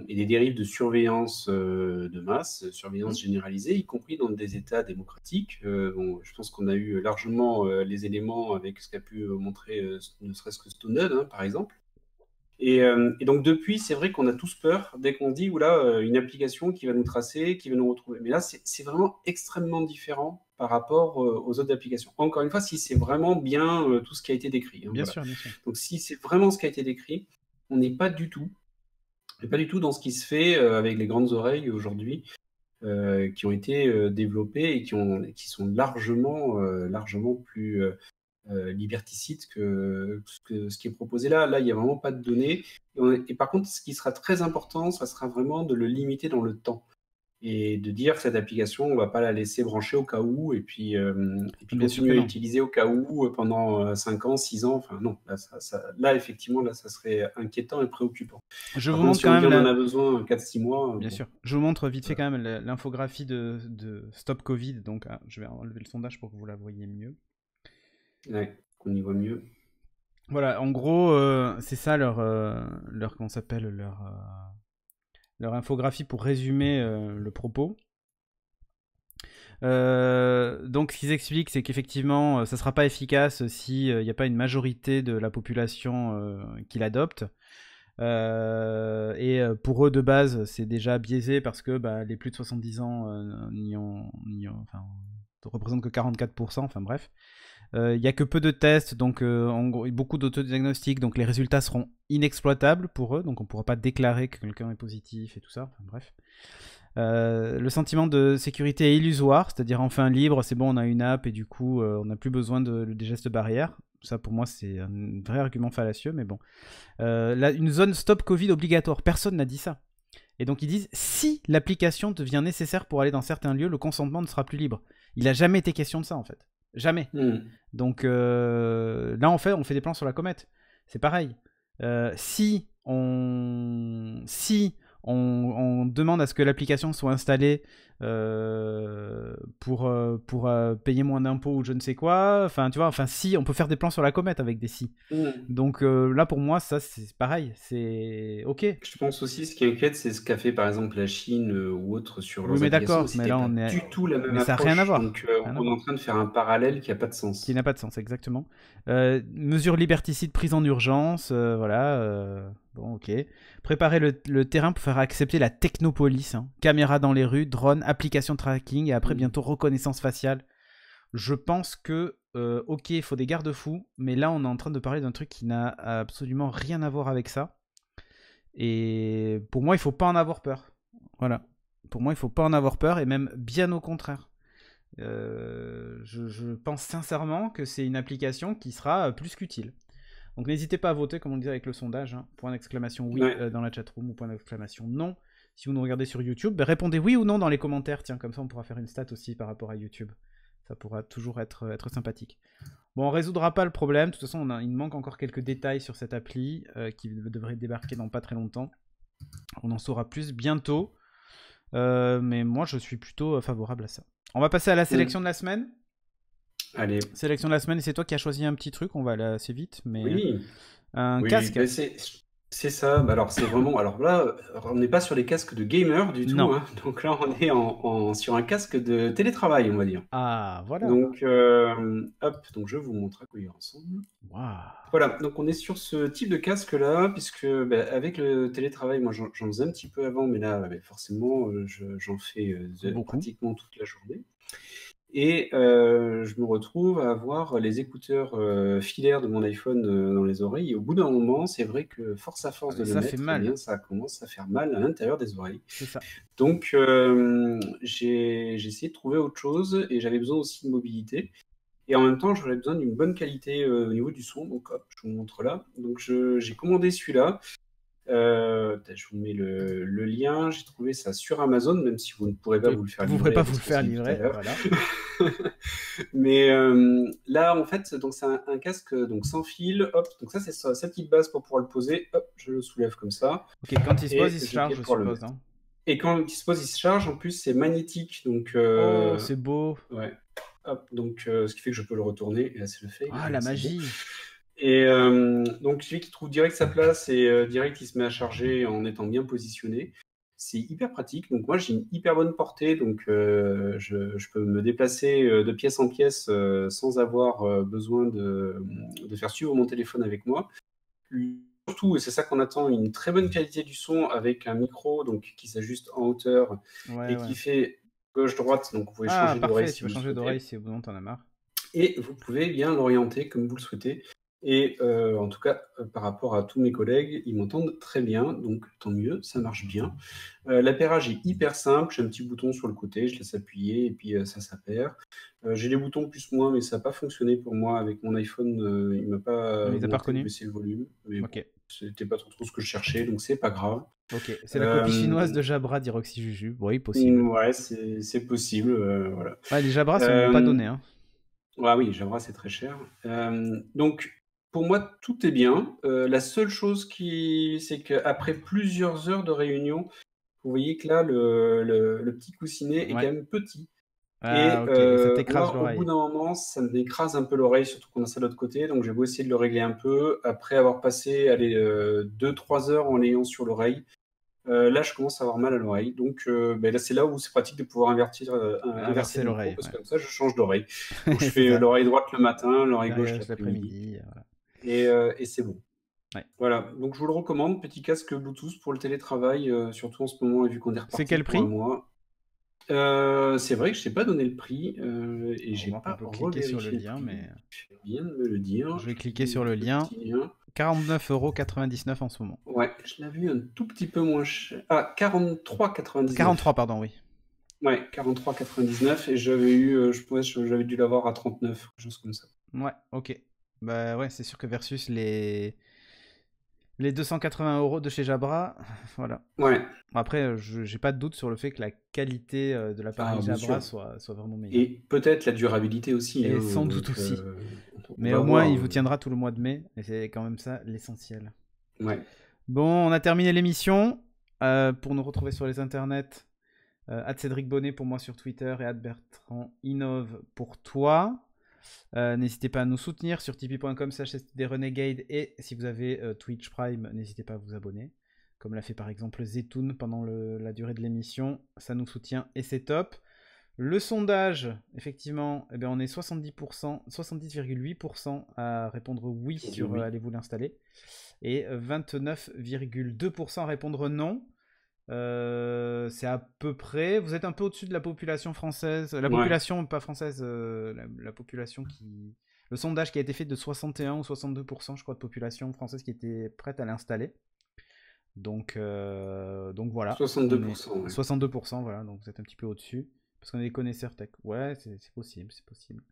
et des dérives de surveillance de masse, surveillance généralisée, y compris dans des États démocratiques. Bon, je pense qu'on a eu largement les éléments avec ce qu'a pu montrer ne serait-ce que Snowden, hein, par exemple. Et donc depuis, c'est vrai qu'on a tous peur dès qu'on dit oula, une application qui va nous tracer, qui va nous retrouver. Mais là, c'est vraiment extrêmement différent par rapport aux autres applications. Encore une fois, si c'est vraiment bien tout ce qui a été décrit. Hein, bien sûr. Donc si c'est vraiment ce qui a été décrit, on n'est pas du tout dans ce qui se fait avec les grandes oreilles aujourd'hui, qui ont été développées et qui sont largement plus liberticide que ce qui est proposé là. Là, il n'y a vraiment pas de données. Et par contre, ce qui sera très important, ça sera vraiment de le limiter dans le temps. Et de dire que cette application, on ne va pas la laisser brancher au cas où, et puis continuer à l'utiliser au cas où pendant 5 ans, 6 ans. Enfin, non. Là, effectivement, là, ça serait inquiétant et préoccupant. Je vous montre quand même. On en a besoin 4-6 mois. Bien sûr. Je vous montre vite fait quand même l'infographie de Stop Covid. Donc, je vais enlever le sondage pour que vous la voyez mieux. Ouais, qu'on y voit mieux. Voilà, en gros, c'est ça leur comment s'appelle leur infographie pour résumer le propos. Donc, ce qu'ils expliquent, c'est qu'effectivement, ça sera pas efficace si il n'y a pas une majorité de la population qui l'adopte. Et pour eux, de base, c'est déjà biaisé parce que les plus de 70 ans représentent que 44%. Enfin bref. Il n'y a que peu de tests, donc en gros, beaucoup d'autodiagnostics, donc les résultats seront inexploitables pour eux, donc on ne pourra pas déclarer que quelqu'un est positif et tout ça, enfin bref. Le sentiment de sécurité est illusoire, c'est-à-dire enfin libre, c'est bon, on a une app et du coup on n'a plus besoin des gestes barrières. Ça pour moi c'est un vrai argument fallacieux, mais bon. Une zone stop Covid obligatoire, personne n'a dit ça. Et donc ils disent, si l'application devient nécessaire pour aller dans certains lieux, le consentement ne sera plus libre. Il n'a jamais été question de ça en fait. Jamais. Donc là, on fait des plans sur la comète. C'est pareil. Si on demande à ce que l'application soit installée pour payer moins d'impôts ou je ne sais quoi, enfin tu vois, si on peut faire des plans sur la comète avec des si. Donc là pour moi ça c'est pareil, c'est ok. Je pense aussi ce qui inquiète c'est ce qu'a fait par exemple la Chine ou autre sur leurs mais applications. d'accord, mais là on est du tout la même mais approche. ça n'a rien à voir. Donc on est en train de faire un parallèle qui n'a pas de sens. Qui n'a pas de sens, exactement. Mesures liberticides prises en urgence, voilà. Bon, ok. Préparer le terrain pour faire accepter la technopolis. Hein. Caméra dans les rues, drone, application de tracking et après bientôt reconnaissance faciale. Je pense que, ok, il faut des garde-fous, mais là on est en train de parler d'un truc qui n'a absolument rien à voir avec ça. Et pour moi, il faut pas en avoir peur. Voilà. Pour moi, il faut pas en avoir peur et même bien au contraire. Je pense sincèrement que c'est une application qui sera plus qu'utile. Donc n'hésitez pas à voter, comme on le disait avec le sondage. Hein. Point d'exclamation oui dans la chatroom ou point d'exclamation non. Si vous nous regardez sur YouTube, ben répondez oui ou non dans les commentaires. Tiens, comme ça on pourra faire une stat aussi par rapport à YouTube. Ça pourra toujours être sympathique. Bon, on résoudra pas le problème. De toute façon, il manque encore quelques détails sur cette appli qui devrait débarquer dans pas très longtemps. On en saura plus bientôt. Mais moi, je suis plutôt favorable à ça. On va passer à la sélection de la semaine. Allez. Sélection de la semaine, et c'est toi qui as choisi un petit truc, on va aller assez vite. Mais oui. Un casque. C'est ça. Alors c'est vraiment. Alors là, on n'est pas sur les casques de gamer du tout. Hein. Donc là, on est sur un casque de télétravail, on va dire. Ah, voilà. Donc, hop. Donc je vous montre à quoi il ressemble. Wow. Voilà. Donc on est sur ce type de casque là, puisque avec le télétravail, moi j'en faisais un petit peu avant, mais là, forcément, j'en fais pratiquement toute la journée. Et je me retrouve à avoir les écouteurs filaires de mon iPhone dans les oreilles. Et au bout d'un moment, c'est vrai que force à force de le mettre, eh bien, ça commence à faire mal à l'intérieur des oreilles. C'est ça. Donc, j'ai essayé de trouver autre chose et j'avais besoin aussi de mobilité. Et en même temps, j'avais besoin d'une bonne qualité au niveau du son. Donc, hop, je vous montre là. Donc, j'ai commandé celui-là. Je vous mets le lien. J'ai trouvé ça sur Amazon, même si vous ne pourrez pas vous le faire livrer. Vous ne pourrez pas vous le faire livrer, voilà. Mais là, en fait, donc c'est un casque donc sans fil. Hop, donc ça, c'est sa petite base pour pouvoir le poser. Hop, je le soulève comme ça. Ok, quand il se pose, il se charge, je suppose. Hein. Et quand il se pose, il se charge. En plus, c'est magnétique. Donc, oh, c'est beau. Ouais. Hop, donc ce qui fait que je peux le retourner. Et là, c'est le fait. Ah, la magie. Bon. Et donc, celui qui trouve direct sa place et direct, il se met à charger en étant bien positionné. C'est hyper pratique. Donc, moi, j'ai une hyper bonne portée. Donc, je peux me déplacer de pièce en pièce sans avoir besoin de faire suivre mon téléphone avec moi. Surtout, et c'est ça qu'on attend, une très bonne qualité du son avec un micro donc, qui s'ajuste en hauteur qui fait gauche-droite. Donc, vous pouvez changer d'oreille. Tu peux changer d'oreille si vous en as marre. Et vous pouvez bien l'orienter comme vous le souhaitez. Et en tout cas, par rapport à tous mes collègues, ils m'entendent très bien, donc tant mieux, ça marche bien. L'appairage est hyper simple, j'ai un petit bouton sur le côté, je laisse appuyer et puis ça s'appaire. J'ai les boutons plus-moins, mais ça n'a pas fonctionné pour moi avec mon iPhone, il m'a pas baissé le volume. Mais bon, c'était pas trop ce que je cherchais, donc c'est pas grave. Ok, c'est la copie chinoise de Jabra, dit Roxy Juju. Oui, possible. Ouais, c'est possible, voilà. Ouais, les Jabras sont pas donnés. Hein. Ah oui, Jabra, c'est très cher. Donc, pour moi, tout est bien. La seule chose c'est qu'après plusieurs heures de réunion, vous voyez que là, le petit coussinet est quand même petit. Ah, et ça t'écrase l'oreille. Au bout d'un moment, ça m'écrase un peu l'oreille, surtout qu'on a ça de l'autre côté. Donc, j'ai beau essayer de le régler un peu. Après avoir passé 2-3 heures en l'ayant sur l'oreille, là, je commence à avoir mal à l'oreille. Donc, là, c'est là où c'est pratique de pouvoir inverser l'oreille. Parce que comme ça, je change d'oreille. Donc, je fais l'oreille droite le matin, l'oreille gauche l'après-midi. Voilà. Et c'est bon. Ouais. Voilà, donc je vous le recommande, petit casque Bluetooth pour le télétravail, surtout en ce moment, vu qu'on est reparti. C'est quel prix ? C'est vrai que je n'ai pas donné le prix, et j'ai pas cliqué sur le lien, mais... Je viens de me le dire. Je vais cliquer sur le lien. 49,99 € en ce moment. Ouais, je l'avais vu un tout petit peu moins cher. Ah, 43,99. 43, pardon, oui. Ouais, 43,99 et j'avais dû l'avoir à 39, quelque chose comme ça. Ouais, ok. Bah ouais, c'est sûr que versus les Les 280 € de chez Jabra, voilà. Ouais. Après, j'ai pas de doute sur le fait que la qualité de l'appareil Jabra soit vraiment meilleure. Et peut-être la durabilité aussi. Et sans doute aussi. Mais au moins, il vous tiendra tout le mois de mai. Et c'est quand même ça l'essentiel. Ouais. Bon, on a terminé l'émission. Pour nous retrouver sur les internets, @Cédric Bonnet pour moi sur Twitter et @BertrandInnov pour toi. N'hésitez pas à nous soutenir sur tipeee.com/STDRenegade et si vous avez Twitch Prime, n'hésitez pas à vous abonner. Comme l'a fait par exemple Zetoun pendant la durée de l'émission. Ça nous soutient et c'est top. Le sondage, effectivement, eh bien, on est 70,8% à répondre oui sur allez-vous l'installer et 29,2% à répondre non. C'est à peu près. Vous êtes un peu au-dessus de la population française. La population, pas française, la population qui. Le sondage qui a été fait de 61 ou 62%, je crois, de population française qui était prête à l'installer. Donc voilà. 62%. Ouais. 62%, voilà. Donc vous êtes un petit peu au-dessus. Parce qu'on est des connaisseurs tech. Ouais, c'est possible, c'est possible.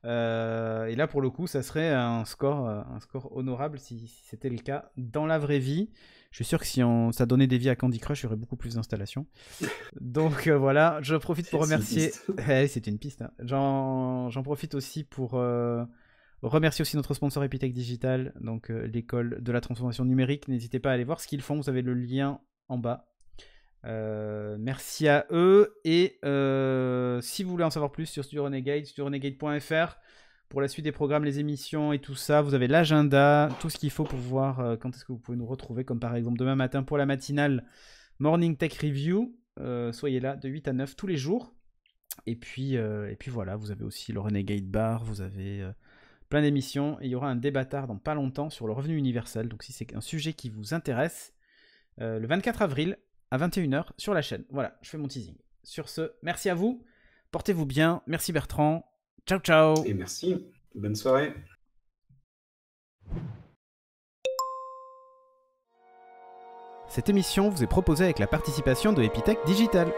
Et là, pour le coup, ça serait un score honorable si c'était le cas dans la vraie vie. Je suis sûr que si ça donnait des vies à Candy Crush, il y aurait beaucoup plus d'installations. Donc voilà, je profite pour remercier... c'est une piste. Hein. J'en profite aussi pour remercier aussi notre sponsor Epitech Digital, donc l'école de la transformation numérique. N'hésitez pas à aller voir ce qu'ils font, vous avez le lien en bas. Merci à eux et si vous voulez en savoir plus sur Studio Renegade, studiorenegade.fr pour la suite des programmes, les émissions et tout ça, vous avez l'agenda, tout ce qu'il faut pour voir quand est-ce que vous pouvez nous retrouver, comme par exemple demain matin pour la matinale Morning Tech Review, soyez là de 8 à 9 tous les jours et puis voilà, vous avez aussi le Renegade Bar, vous avez plein d'émissions et il y aura un débattard dans pas longtemps sur le revenu universel, donc si c'est un sujet qui vous intéresse, le 24 avril à 21h sur la chaîne. Voilà, je fais mon teasing. Sur ce, merci à vous. Portez-vous bien. Merci Bertrand. Ciao, ciao. Et merci. Bonne soirée. Cette émission vous est proposée avec la participation de Epitech Digital.